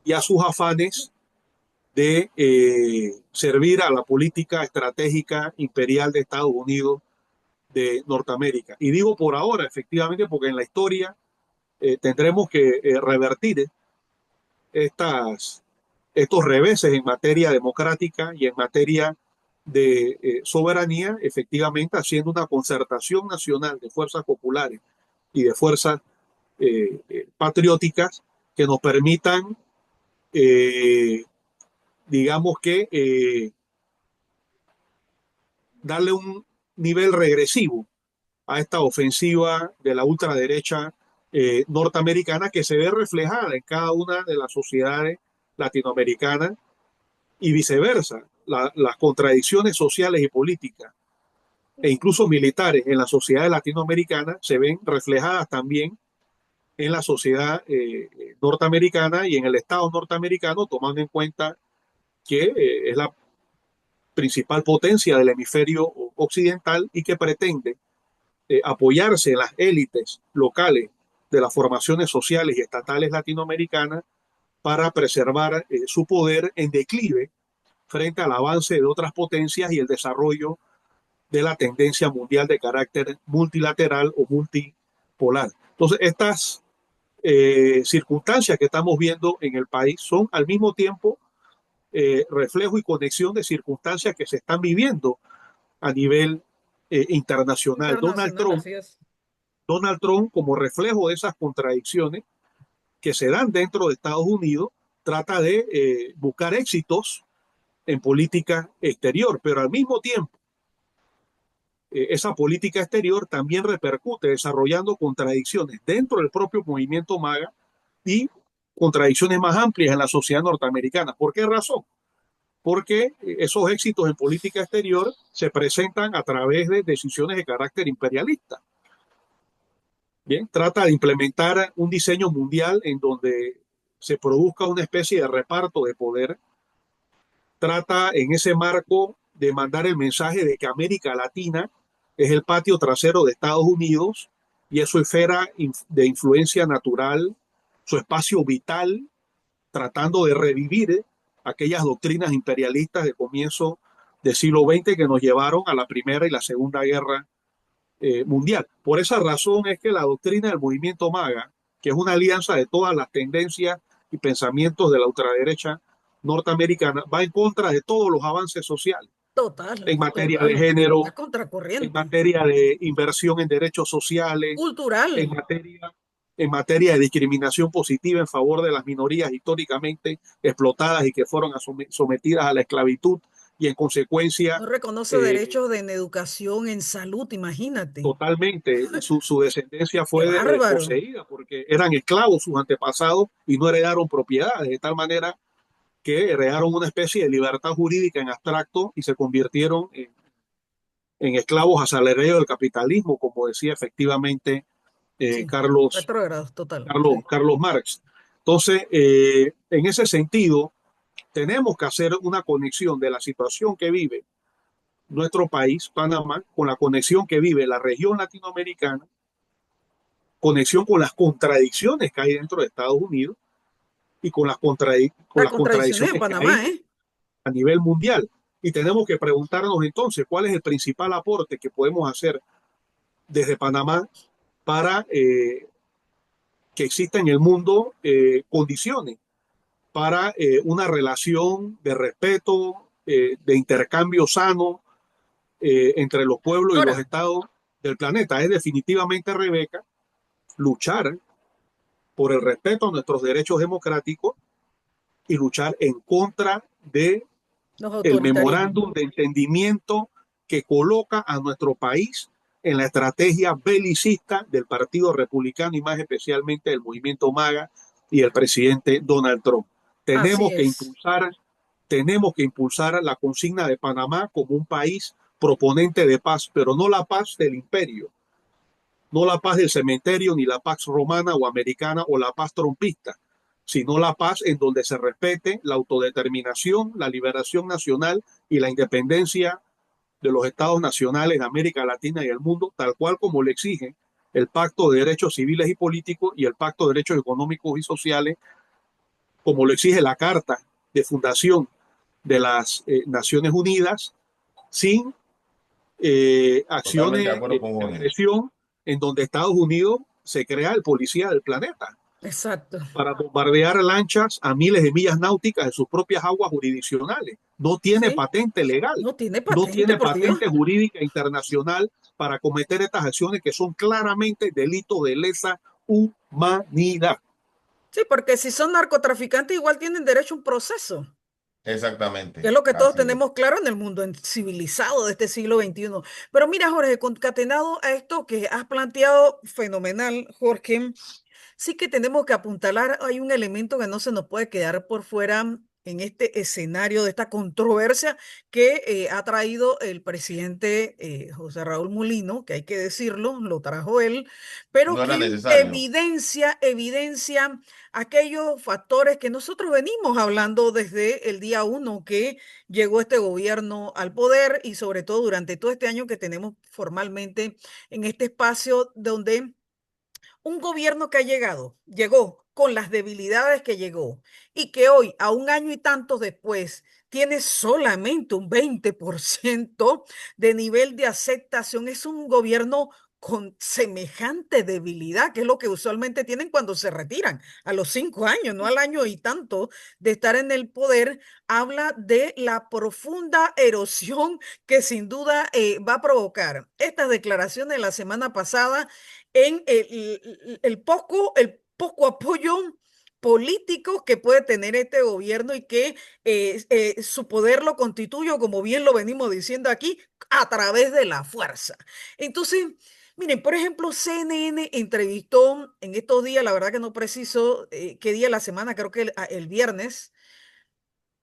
y a sus afanes de servir a la política estratégica imperial de Estados Unidos de Norteamérica. Y digo por ahora, efectivamente, porque en la historia tendremos que revertir estos reveses en materia democrática y en materia de soberanía, efectivamente haciendo una concertación nacional de fuerzas populares y de fuerzas patrióticas que nos permitan, digamos que, darle un nivel regresivo a esta ofensiva de la ultraderecha norteamericana, que se ve reflejada en cada una de las sociedades latinoamericanas y viceversa. Las contradicciones sociales y políticas e incluso militares en la sociedad latinoamericana se ven reflejadas también en la sociedad norteamericana y en el Estado norteamericano, tomando en cuenta que es la principal potencia del hemisferio occidental y que pretende apoyarse en las élites locales de las formaciones sociales y estatales latinoamericanas para preservar su poder en declive frente al avance de otras potencias y el desarrollo de la tendencia mundial de carácter multilateral o multipolar. Entonces, estas circunstancias que estamos viendo en el país son al mismo tiempo reflejo y conexión de circunstancias que se están viviendo a nivel internacional. Donald Trump, como reflejo de esas contradicciones que se dan dentro de Estados Unidos, trata de buscar éxitos en política exterior, pero al mismo tiempo esa política exterior también repercute desarrollando contradicciones dentro del propio movimiento MAGA y contradicciones más amplias en la sociedad norteamericana. ¿Por qué razón? Porque esos éxitos en política exterior se presentan a través de decisiones de carácter imperialista. Bien, trata de implementar un diseño mundial en donde se produzca una especie de reparto de poder. Trata en ese marco de mandar el mensaje de que América Latina es el patio trasero de Estados Unidos y es su esfera de influencia natural, su espacio vital, tratando de revivir aquellas doctrinas imperialistas de comienzo del siglo XX que nos llevaron a la Primera y la Segunda Guerra Mundial. Por esa razón es que la doctrina del movimiento MAGA, que es una alianza de todas las tendencias y pensamientos de la ultraderecha norteamericana, va en contra de todos los avances sociales. Total, en materia de género, en materia de inversión en derechos sociales, cultural, en materia de discriminación positiva en favor de las minorías históricamente explotadas y que fueron sometidas a la esclavitud y en consecuencia... No reconoce derechos en educación, en salud, imagínate. Totalmente, su descendencia fue desposeída porque eran esclavos sus antepasados y no heredaron propiedades, de tal manera que crearon una especie de libertad jurídica en abstracto y se convirtieron en esclavos asalariados del capitalismo, como decía efectivamente Sí, Carlos, retrógrados, total. Carlos, Sí. Carlos Marx. Entonces, en ese sentido, tenemos que hacer una conexión de la situación que vive nuestro país, Panamá, con la conexión que vive la región latinoamericana, conexión con las contradicciones que hay dentro de Estados Unidos y con con Las las contradicciones en contradicciones que hay Panamá, ¿eh? a nivel mundial. Y tenemos que preguntarnos entonces cuál es el principal aporte que podemos hacer desde Panamá para que exista en el mundo condiciones para una relación de respeto, de intercambio sano entre los pueblos y los Ahora, estados del planeta. Es definitivamente, Rebeca, luchar por el respeto a nuestros derechos democráticos y luchar en contra de los el autoritarismos. memorándum de entendimiento que coloca a nuestro país en la estrategia belicista del Partido Republicano y más especialmente del movimiento MAGA y el presidente Donald Trump. Así Tenemos que es. impulsar, tenemos que impulsar la consigna de Panamá como un país proponente de paz, pero no la paz del imperio, no la paz del cementerio, ni la paz romana o americana o la paz trompista, sino la paz en donde se respete la autodeterminación, la liberación nacional y la independencia de los estados nacionales de América Latina y el mundo, tal cual como le exige el Pacto de Derechos Civiles y Políticos y el Pacto de Derechos Económicos y Sociales, como lo exige la Carta de Fundación de las Naciones Unidas, sin Totalmente de acciones acuerdo con de Jorge. agresión en donde Estados Unidos se crea el policía del planeta Exacto. para bombardear lanchas a miles de millas náuticas de sus propias aguas jurisdiccionales. No tiene Sí. patente legal, No tiene no patente, tiene por Dios. patente jurídica internacional para cometer estas acciones que son claramente delitos de lesa humanidad. Sí, porque si son narcotraficantes, igual tienen derecho a un proceso, que es Exactamente, lo que todos así es. tenemos claro en el mundo civilizado de este siglo XXI. Pero mira, Jorge, concatenado a esto que has planteado, fenomenal, Jorge. Sí que tenemos que apuntalar, hay un elemento que no se nos puede quedar por fuera en este escenario de esta controversia que ha traído el presidente José Raúl Mulino, que hay que decirlo, lo trajo él, pero No era que necesario. evidencia aquellos factores que nosotros venimos hablando desde el día uno que llegó este gobierno al poder y sobre todo durante todo este año que tenemos formalmente en este espacio donde un gobierno que llegó con las debilidades que llegó y que hoy, a un año y tantos después, tiene solamente un 20% de nivel de aceptación. Es un gobierno con semejante debilidad, que es lo que usualmente tienen cuando se retiran a los 5 años, no al año y tanto de estar en el poder, habla de la profunda erosión que sin duda va a provocar estas declaraciones de la semana pasada en el poco apoyo político que puede tener este gobierno y que su poder lo constituye, como bien lo venimos diciendo aquí, a través de la fuerza. Entonces, miren, por ejemplo, CNN entrevistó en estos días, la verdad que no preciso qué día de la semana, creo que el viernes,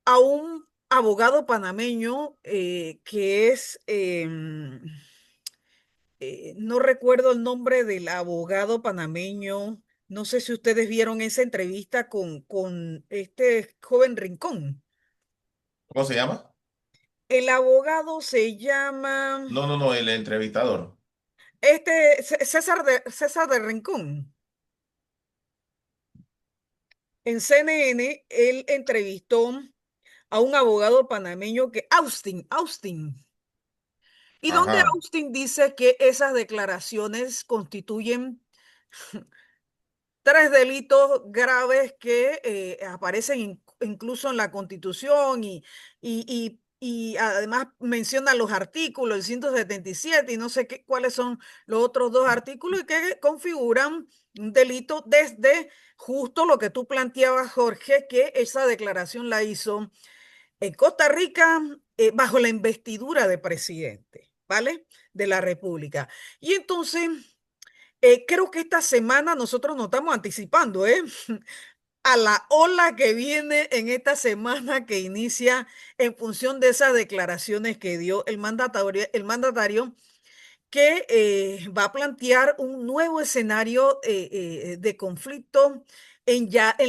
a un abogado panameño que es no recuerdo el nombre del abogado panameño. No sé si ustedes vieron esa entrevista con este joven Rincón. ¿Cómo se llama? El abogado se llama No, no, no, el entrevistador. César de Rincón. En CNN, él entrevistó a un abogado panameño que, Austin, y donde Ajá. Austin dice que esas declaraciones constituyen tres delitos graves que aparecen incluso en la Constitución y además menciona los artículos, el 177 y no sé qué, cuáles son los otros dos artículos y que configuran un delito desde justo lo que tú planteabas, Jorge, que esa declaración la hizo en Costa Rica bajo la investidura de presidente, ¿vale? De la República. Y entonces creo que esta semana nosotros nos estamos anticipando, ¿eh? a la ola que viene en esta semana que inicia en función de esas declaraciones que dio el mandatario que va a plantear un nuevo escenario de conflicto en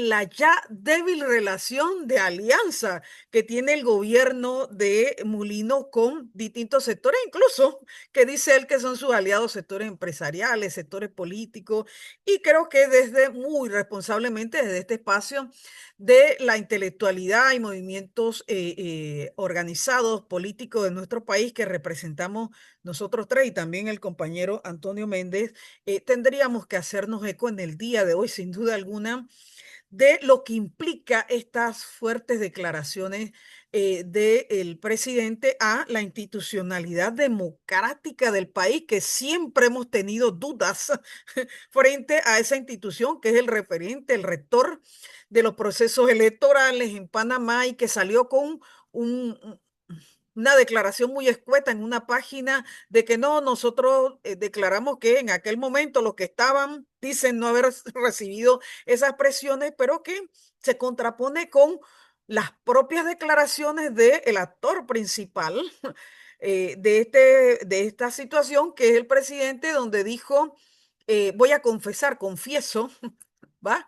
la ya débil relación de alianza que tiene el gobierno de Mulino con distintos sectores, incluso que dice él que son sus aliados sectores empresariales, sectores políticos, y creo que desde muy responsablemente desde este espacio de la intelectualidad y movimientos organizados políticos de nuestro país que representamos nosotros tres y también el compañero Antonio Méndez, tendríamos que hacernos eco en el día de hoy, sin duda alguna, de lo que implica estas fuertes declaraciones del presidente a la institucionalidad democrática del país, que siempre hemos tenido dudas frente a esa institución que es el referente, el rector de los procesos electorales en Panamá y que salió con un, una declaración muy escueta en una página de que no, nosotros declaramos que en aquel momento los que estaban dicen no haber recibido esas presiones, pero que se contrapone con las propias declaraciones del actor principal de esta situación, que es el presidente, donde dijo, voy a confesar, confieso, ¿va?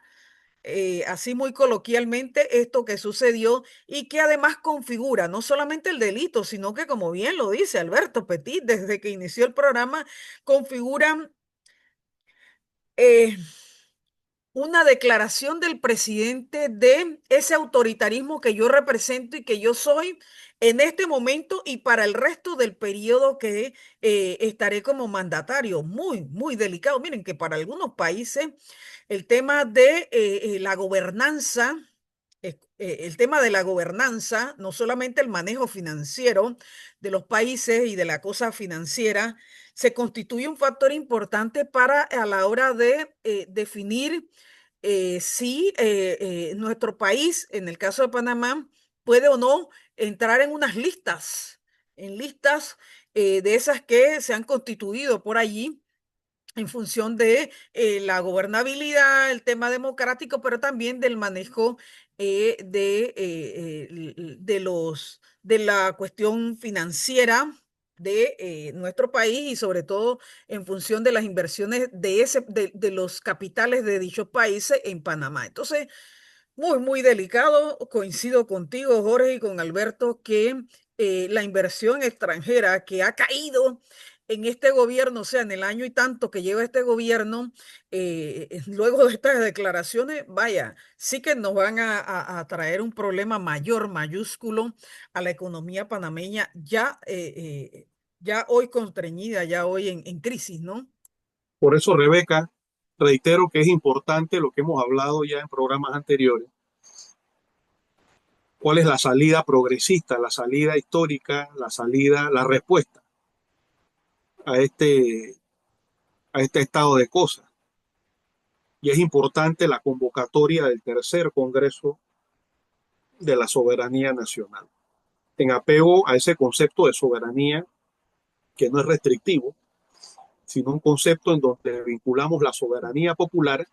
Así muy coloquialmente, esto que sucedió y que además configura no solamente el delito, sino que, como bien lo dice Alberto Petit, desde que inició el programa, configuran eh, una declaración del presidente de ese autoritarismo que yo represento y que yo soy en este momento y para el resto del periodo que estaré como mandatario. Muy, muy delicado. Miren que para algunos países el tema de la gobernanza, el tema de la gobernanza, no solamente el manejo financiero de los países y de la cosa financiera, se constituye un factor importante para a la hora de definir si nuestro país, en el caso de Panamá, puede o no entrar en listas de esas que se han constituido por allí en función de la gobernabilidad, el tema democrático, pero también del manejo de la cuestión financiera de nuestro país y sobre todo en función de las inversiones de los capitales de dichos países en Panamá. Entonces, muy, muy delicado. Coincido contigo, Jorge, y con Alberto, que la inversión extranjera que ha caído en este gobierno, o sea, en el año y tanto que lleva este gobierno, luego de estas declaraciones, vaya, sí que nos van a traer un problema mayor, mayúsculo, a la economía panameña, ya hoy constreñida, ya hoy en crisis, ¿no? Por eso, Rebeca, reitero que es importante lo que hemos hablado ya en programas anteriores. ¿Cuál es la salida progresista, la salida histórica, la salida, la respuesta a este estado de cosas? Y es importante la convocatoria del tercer Congreso de la Soberanía Nacional, en apego a ese concepto de soberanía que no es restrictivo, sino un concepto en donde vinculamos la soberanía popular,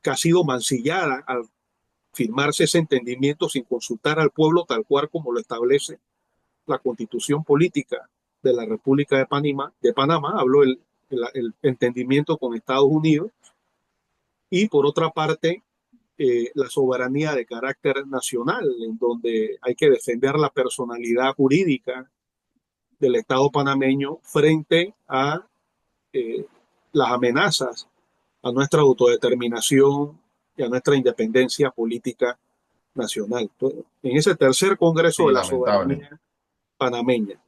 que ha sido mancillada al firmarse ese entendimiento sin consultar al pueblo, tal cual como lo establece la Constitución Política de la República de Panamá, habló el entendimiento con Estados Unidos, y por otra parte, la soberanía de carácter nacional, en donde hay que defender la personalidad jurídica del Estado panameño frente a eh, las amenazas a nuestra autodeterminación y a nuestra independencia política nacional. Entonces, en ese tercer Congreso Sí, de la lamentable. Soberanía Panameña,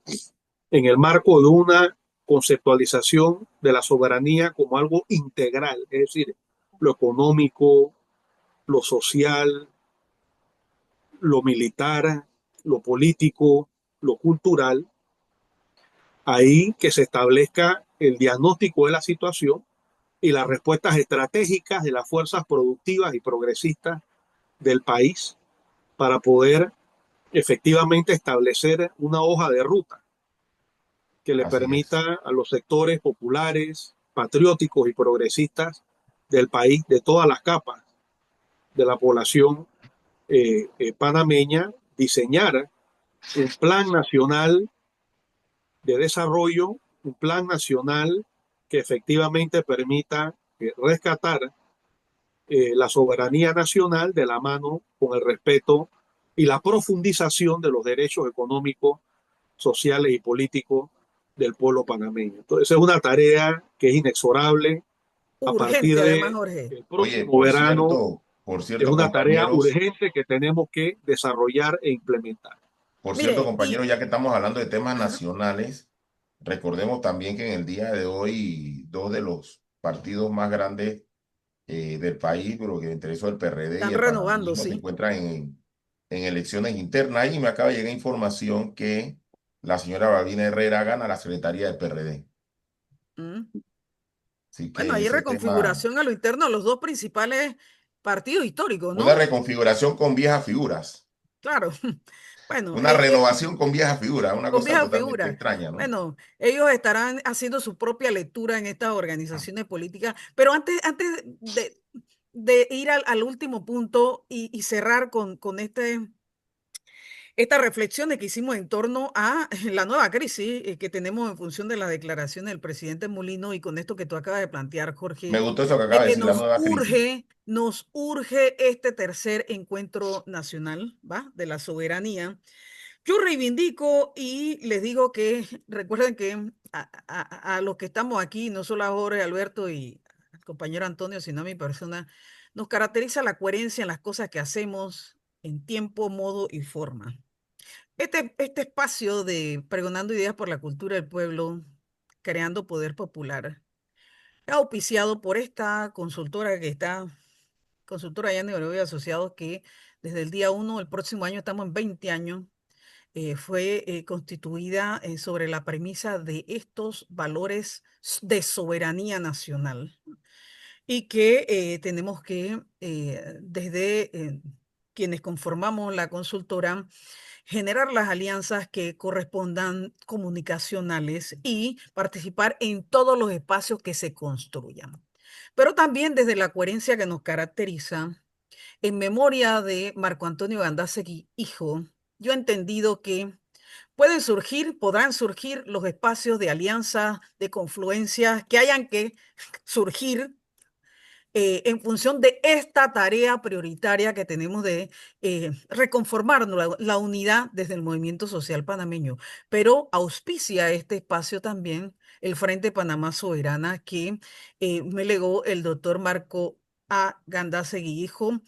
en el marco de una conceptualización de la soberanía como algo integral, es decir, lo económico, lo social, lo militar, lo político, lo cultural, ahí que se establezca el diagnóstico de la situación y las respuestas estratégicas de las fuerzas productivas y progresistas del país para poder efectivamente establecer una hoja de ruta que le Así es. permita a los sectores populares, patrióticos y progresistas del país, de todas las capas, de la población panameña diseñar un plan nacional de desarrollo, un plan nacional que efectivamente permita rescatar la soberanía nacional de la mano con el respeto y la profundización de los derechos económicos, sociales y políticos del pueblo panameño. Entonces es una tarea que es inexorable a partir Urgente además, del Jorge. Oye, próximo verano. por Es cierto, una tarea compañeros, urgente que tenemos que desarrollar e implementar. Mire, ya que estamos hablando de temas ajá, nacionales, recordemos también que en el día de hoy dos de los partidos más grandes del país, pero que entre eso el PRD y están el renovando, panameñismo se sí. encuentran en elecciones internas y me acaba de llegar información que la señora Balbina Herrera gana la secretaría del PRD. Mm. Así Bueno, que hay ese tema, reconfiguración a lo interno de los dos principales partidos históricos, una ¿no? reconfiguración con viejas figuras, Claro. Bueno, una renovación con viejas figuras, una con cosa viejas totalmente figuras. extraña, ¿no? Bueno, ellos estarán haciendo su propia lectura en estas organizaciones políticas, pero antes de ir al último punto y cerrar con estas reflexiones que hicimos en torno a la nueva crisis que tenemos en función de las declaraciones del presidente Molino y con esto que tú acabas de plantear, Me Jorge, gustó eso que de acaba de que decir, la nueva crisis. nos urge este tercer encuentro nacional, ¿va? De la soberanía. Yo reivindico y les digo que recuerden que a los que estamos aquí, no solo a Jorge, Alberto y al compañero Antonio, sino a mi persona, nos caracteriza la coherencia en las cosas que hacemos en tiempo, modo y forma. Este espacio de pregonando ideas por la cultura del pueblo, creando poder popular, es auspiciado por esta consultora consultora Yanni Orovia y Asociados, que desde el día 1 del próximo año, estamos en 20 años, fue constituida sobre la premisa de estos valores de soberanía nacional y que tenemos que, desde quienes conformamos la consultora, generar las alianzas que correspondan comunicacionales y participar en todos los espacios que se construyan. Pero también desde la coherencia que nos caracteriza, en memoria de Marco Antonio Gandásegui, hijo, yo he entendido que podrán surgir los espacios de alianza, de confluencia, que hayan que surgir en función de esta tarea prioritaria que tenemos de reconformar la unidad desde el movimiento social panameño. Pero auspicia este espacio también el Frente Panamá Soberana que me legó el doctor Marco A. Gandásegui, hijo,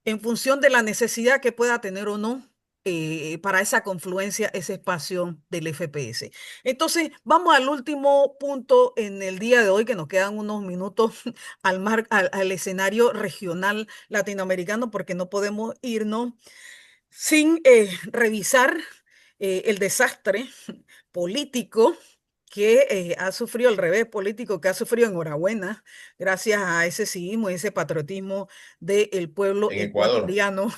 en función de la necesidad que pueda tener o no para esa confluencia, ese espacio del FPS. Entonces, vamos al último punto en el día de hoy, que nos quedan unos minutos al escenario regional latinoamericano, porque no podemos irnos sin revisar el desastre político que ha sufrido, el revés político que ha sufrido, enhorabuena, gracias a ese civismo y ese patriotismo del pueblo En Ecuador, ecuatoriano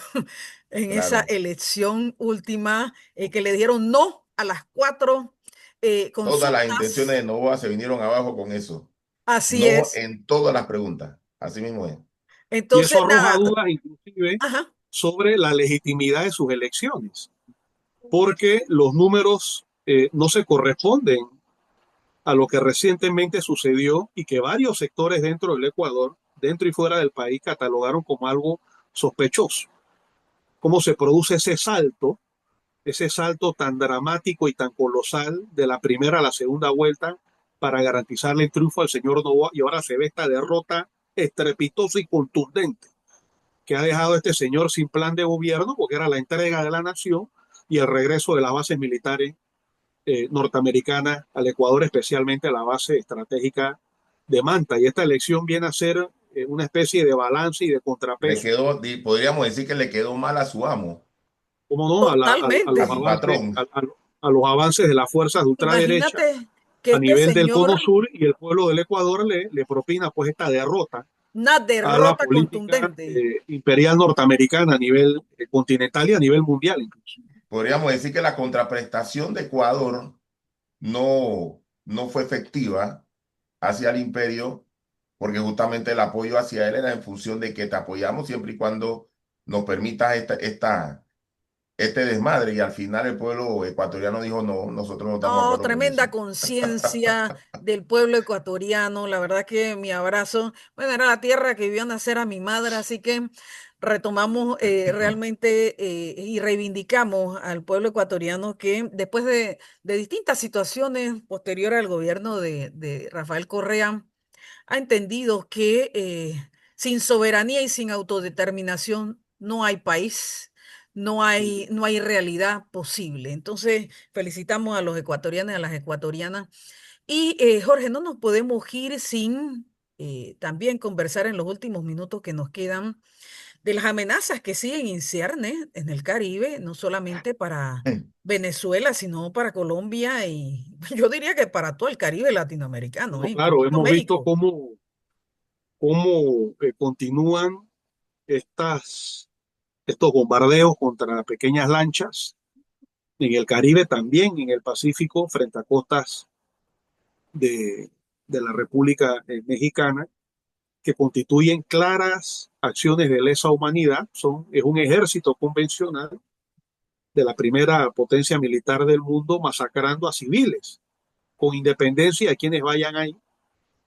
en esa claro, elección última que le dieron no a las cuatro todas las intenciones consultas. de Novoa se vinieron abajo con eso. Así No es. en todas las preguntas. Así mismo es. Y Entonces, eso arroja nada, dudas inclusive ajá, sobre la legitimidad de sus elecciones, porque los números no se corresponden a lo que recientemente sucedió y que varios sectores dentro del Ecuador, dentro y fuera del país, catalogaron como algo sospechoso. ¿Cómo se produce ese salto tan dramático y tan colosal de la primera a la segunda vuelta para garantizarle el triunfo al señor Novoa y ahora se ve esta derrota estrepitosa y contundente que ha dejado a este señor sin plan de gobierno porque era la entrega de la nación y el regreso de las bases militares norteamericanas al Ecuador, especialmente a la base estratégica de Manta. Y esta elección viene a ser una especie de balance y de Le contrapeso, quedó, podríamos decir que le quedó mal a su amo, como no, a totalmente. su patrón. a los avances de las fuerzas de ultraderecha Imagínate que a este nivel del cono señor, sur y el pueblo del Ecuador le propina pues esta derrota una a la derrota política contundente. imperial norteamericana a nivel continental y a nivel mundial incluso. Podríamos decir que la contraprestación de Ecuador no fue efectiva hacia el imperio porque justamente el apoyo hacia él era en función de que te apoyamos siempre y cuando nos permitas este desmadre. Y al final el pueblo ecuatoriano dijo, no, nosotros no estamos de No, acuerdo con eso. tremenda conciencia del pueblo ecuatoriano. La verdad que mi abrazo, bueno, era la tierra que vio nacer a mi madre, así que retomamos realmente y reivindicamos al pueblo ecuatoriano que después de distintas situaciones posteriores al gobierno de Rafael Correa, ha entendido que sin soberanía y sin autodeterminación no hay país, no hay realidad posible. Entonces, felicitamos a los ecuatorianos y a las ecuatorianas. Y Jorge, no nos podemos ir sin también conversar en los últimos minutos que nos quedan de las amenazas que siguen en ciernes en el Caribe, no solamente para Venezuela, sino para Colombia y yo diría que para todo el Caribe latinoamericano, No, claro, incluyendo hemos visto México. cómo continúan estas, estos bombardeos contra pequeñas lanchas en el Caribe, también en el Pacífico, frente a costas de, de la República Mexicana, que constituyen claras acciones de lesa humanidad. Es un ejército convencional de la primera potencia militar del mundo masacrando a civiles, con independencia de quienes vayan ahí.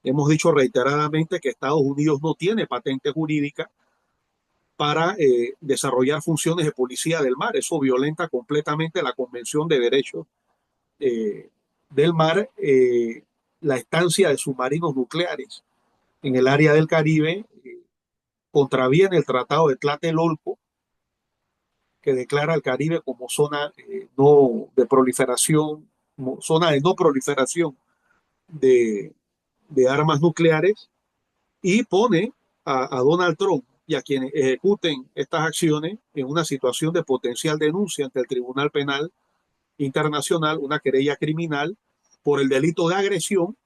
Hemos dicho reiteradamente que Estados Unidos no tiene patente jurídica para desarrollar funciones de policía del mar. Eso violenta completamente la Convención de Derechos eh, del Mar, la estancia de submarinos nucleares en el área del Caribe contraviene el Tratado de Tlatelolco, que declara el Caribe como zona no de proliferación, zona de no proliferación de, de armas nucleares, y pone a Donald Trump y a quienes ejecuten estas acciones en una situación de potencial denuncia ante el Tribunal Penal Internacional, una querella criminal por el delito de agresión,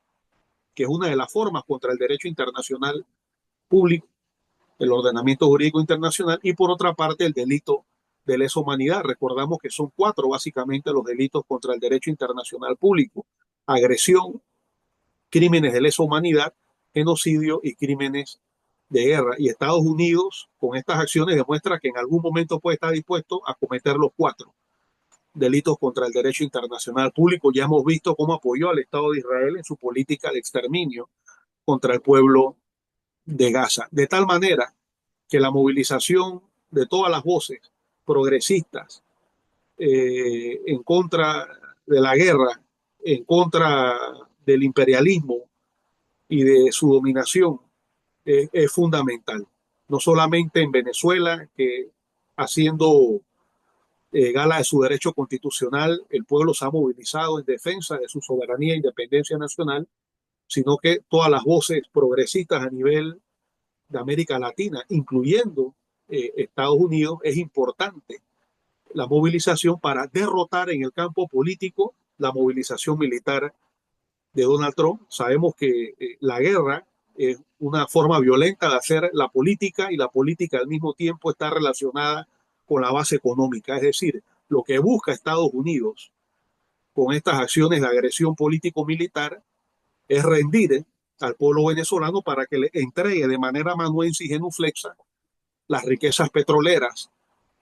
que es una de las formas contra el derecho internacional público, el ordenamiento jurídico internacional, y por otra parte el delito de lesa humanidad. Recordamos que son cuatro básicamente los delitos contra el derecho internacional público: agresión, crímenes de lesa humanidad, genocidio y crímenes de guerra. Y Estados Unidos con estas acciones demuestra que en algún momento puede estar dispuesto a cometer los cuatro delitos contra el derecho internacional público. Ya hemos visto cómo apoyó al Estado de Israel en su política de exterminio contra el pueblo de Gaza. De tal manera que la movilización de todas las voces progresistas en contra de la guerra, en contra del imperialismo y de su dominación es fundamental. No solamente en Venezuela, que haciendo gala de su derecho constitucional, el pueblo se ha movilizado en defensa de su soberanía e independencia nacional, sino que todas las voces progresistas a nivel de América Latina, incluyendo Estados Unidos, es importante la movilización para derrotar en el campo político la movilización militar de Donald Trump. Sabemos que la guerra es una forma violenta de hacer la política, y la política al mismo tiempo está relacionada con la base económica. Es decir, lo que busca Estados Unidos con estas acciones de agresión político-militar es rendir al pueblo venezolano para que le entregue de manera manuense y genuflexa las riquezas petroleras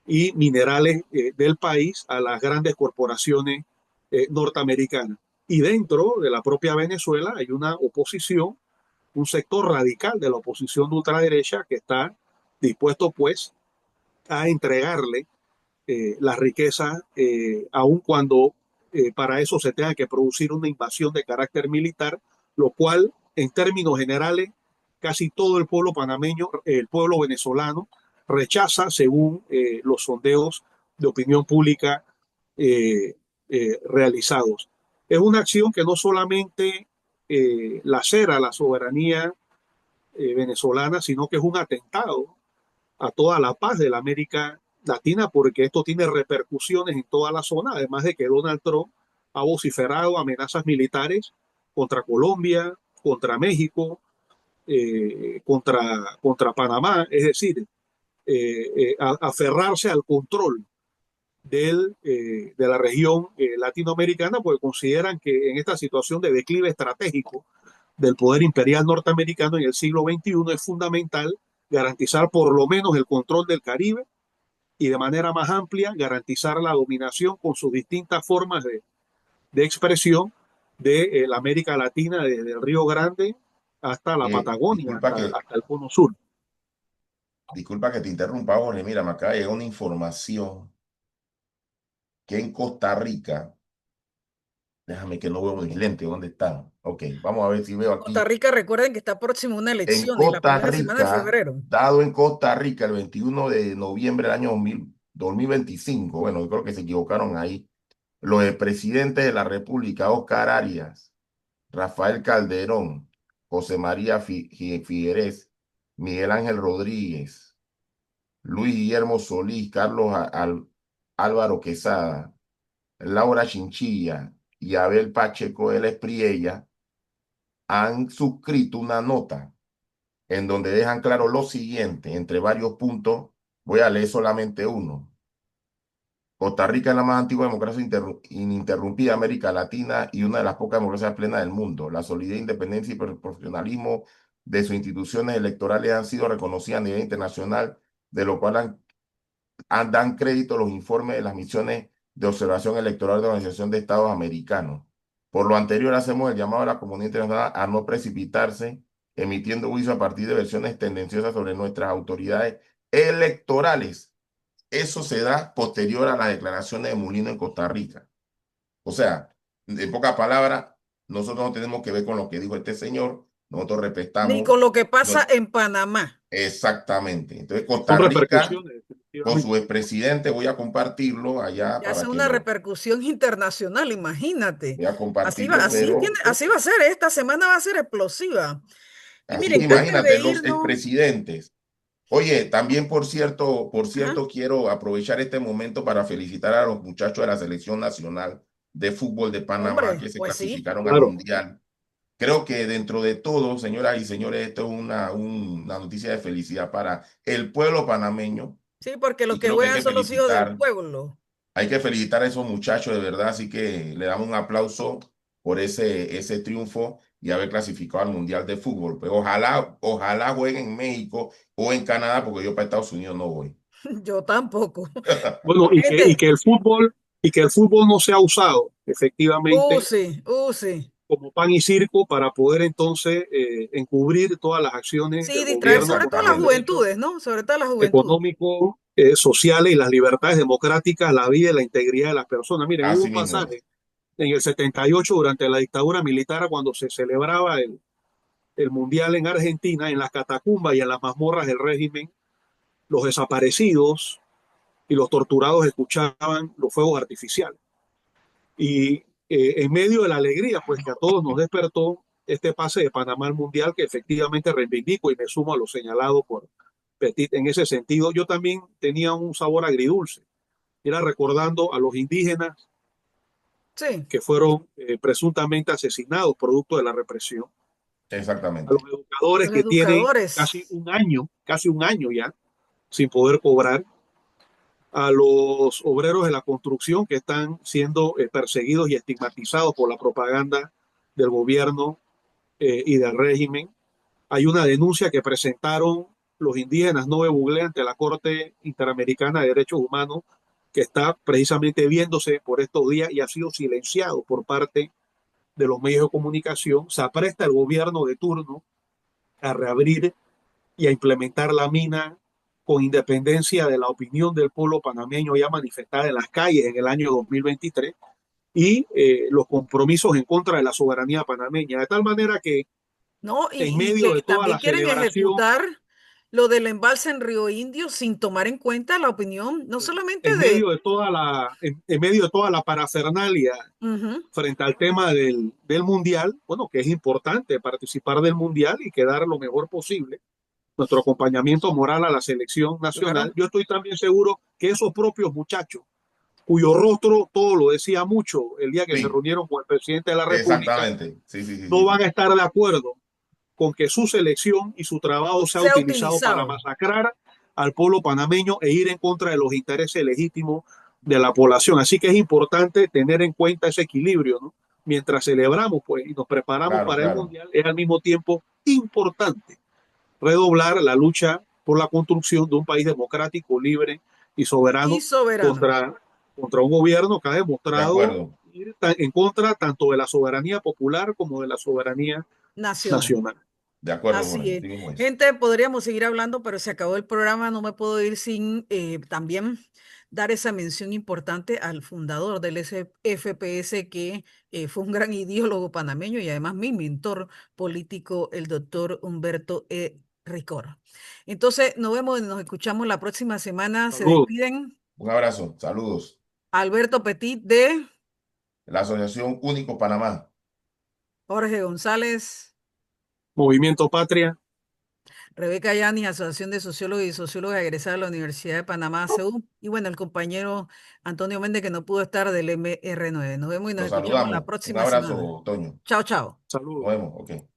y minerales del país a las grandes corporaciones norteamericanas. Y dentro de la propia Venezuela hay una oposición, un sector radical de la oposición de ultraderecha que está dispuesto pues a entregarle las riquezas, aun cuando para eso se tenga que producir una invasión de carácter militar, lo cual en términos generales casi todo el pueblo panameño, el pueblo venezolano, rechaza según los sondeos de opinión pública realizados. Es una acción que no solamente lacera la soberanía venezolana, sino que es un atentado a toda la paz de la América Latina, porque esto tiene repercusiones en toda la zona, además de que Donald Trump ha vociferado amenazas militares contra Colombia, contra México, contra Panamá, es decir, aferrarse al control de la región latinoamericana, porque consideran que en esta situación de declive estratégico del poder imperial norteamericano en el siglo XXI, es fundamental garantizar por lo menos el control del Caribe y de manera más amplia garantizar la dominación con sus distintas formas de expresión de la América Latina, desde el Río Grande hasta la Patagonia, Disculpa hasta el Cono Sur. disculpa que te interrumpa, Jorge. Mira, me acaba de llegar una información que en Costa Rica, déjame que no veo mis lentes, ¿dónde están? Ok, vamos a ver si veo Costa aquí. Rica, recuerden que está próximo una En elección en la Costa primera semana de Rica, febrero. dado en Costa Rica el 21 de noviembre del año 2025, bueno, yo creo que se equivocaron ahí, los presidentes de la República, Oscar Arias, Rafael Calderón, José María Figueres, Miguel Ángel Rodríguez, Luis Guillermo Solís, Carlos Álvaro Quesada, Laura Chinchilla y Abel Pacheco L. Espriella han suscrito una nota en donde dejan claro lo siguiente, entre varios puntos, voy a leer solamente uno. Costa Rica es la más antigua democracia ininterrumpida de América Latina y una de las pocas democracias plenas del mundo. La solidez, independencia y profesionalismo de sus instituciones electorales han sido reconocidas a nivel internacional, de lo cual dan crédito los informes de las misiones de observación electoral de la Organización de Estados Americanos. Por lo anterior, hacemos el llamado a la comunidad internacional a no precipitarse, emitiendo juicio a partir de versiones tendenciosas sobre nuestras autoridades electorales. Eso se da posterior a las declaraciones de Mulino en Costa Rica. O sea, en pocas palabras, nosotros no tenemos que ver con lo que dijo este señor, nosotros Ni respetamos. con lo que pasa No, en Panamá. exactamente. Entonces, Son Costa Rica repercusiones, con efectivamente. su expresidente, voy a compartirlo allá Ya hace para que una lo repercusión internacional, imagínate. voy a compartirlo, pero Así va a ser, esta semana va a ser explosiva. Y así que miren, antes de imagínate, los irnos, expresidentes. Oye, también por ajá, cierto, quiero aprovechar este momento para felicitar a los muchachos de la Selección Nacional de Fútbol de Panamá hombre, que se pues sí, clasificaron al Claro. Mundial. Creo que dentro de todo, señoras y señores, esto es una noticia de felicidad para el pueblo panameño sí, porque los y que creo que juegan son los hijos del pueblo. hay que felicitar a esos muchachos de verdad, así que le damos un aplauso por ese triunfo y haber clasificado al Mundial de Fútbol. Pues ojalá jueguen en México o en Canadá, porque yo para Estados Unidos no voy. Yo tampoco. Bueno, Gente, y que el fútbol no sea usado efectivamente sí, sí. como pan y circo para poder entonces encubrir todas las acciones Sí, del distraer gobierno sobre todo a contra las los Exactamente, derechos juventudes, ¿no? Sobre todo a las juventudes. económicos, sociales y las libertades democráticas, la vida y la integridad de las personas. Miren, hubo así un mismo es. pasaje en el 78 durante la dictadura militar cuando se celebraba el Mundial en Argentina, en las catacumbas y en las mazmorras del régimen, los desaparecidos y los torturados escuchaban los fuegos artificiales. Y en medio de la alegría, pues que a todos nos despertó este pase de Panamá al Mundial, que efectivamente reivindico y me sumo a lo señalado por Petit en ese sentido, yo también tenía un sabor agridulce. Era recordando a los indígenas Sí, que fueron presuntamente asesinados producto de la represión, a los Exactamente. educadores los que tienen educadores. casi un año ya, sin poder cobrar, a los obreros de la construcción que están siendo perseguidos y estigmatizados por la propaganda del gobierno y del régimen. Hay una denuncia que presentaron los indígenas Nove Bugle ante la Corte Interamericana de Derechos Humanos, que está precisamente viéndose por estos días y ha sido silenciado por parte de los medios de comunicación. Se apresta el gobierno de turno a reabrir y a implementar la mina con independencia de la opinión del pueblo panameño ya manifestada en las calles en el año 2023 y los compromisos en contra de la soberanía panameña. De tal manera que ¿No? en Y que medio de toda también la quieren celebración, ejecutar lo del embalse en Río Indio sin tomar en cuenta la opinión, no solamente en de... medio de en medio de toda la parafernalia Ujú, frente al tema del Mundial, bueno, que es importante participar del Mundial y quedar lo mejor posible, nuestro acompañamiento moral a la selección nacional, claro, yo estoy también seguro que esos propios muchachos, cuyo rostro todo lo decía mucho el día que se Sí, reunieron con el presidente de la República, exactamente. Sí, sí, sí, no sí, van sí. a estar de acuerdo con que su selección y su trabajo sea sea utilizado para utilizado. masacrar al pueblo panameño e ir en contra de los intereses legítimos de la población. Así que es importante tener en cuenta ese equilibrio, ¿no? mientras celebramos pues, y nos preparamos Claro, para el claro. Mundial, es al mismo tiempo importante redoblar la lucha por la construcción de un país democrático, libre y Y soberano soberano. contra un gobierno que ha De demostrado acuerdo. ir en contra tanto de la soberanía popular como de la soberanía Nacional. nacional. De acuerdo, Así Jorge. es. Así mismo es. Gente, podríamos seguir hablando, pero se acabó el programa. No me puedo ir sin también dar esa mención importante al fundador del FPS, que fue un gran ideólogo panameño y además mi mentor político, el doctor Humberto Ricor. Entonces, nos vemos y nos escuchamos la próxima semana. Se Saludos. despiden Un abrazo. Saludos. Alberto Petit de La Asociación Único Panamá. Jorge González. Movimiento Patria. Rebeca Yanis, Asociación de Sociólogos y Sociólogas egresada de la Universidad de Panamá, CEU. Y bueno, el compañero Antonio Méndez, que no pudo estar del MR9. Nos vemos y nos Los escuchamos la saludamos. Un próxima semana. abrazo, Toño. Chao, chao. Nos Saludos. vemos. Ok.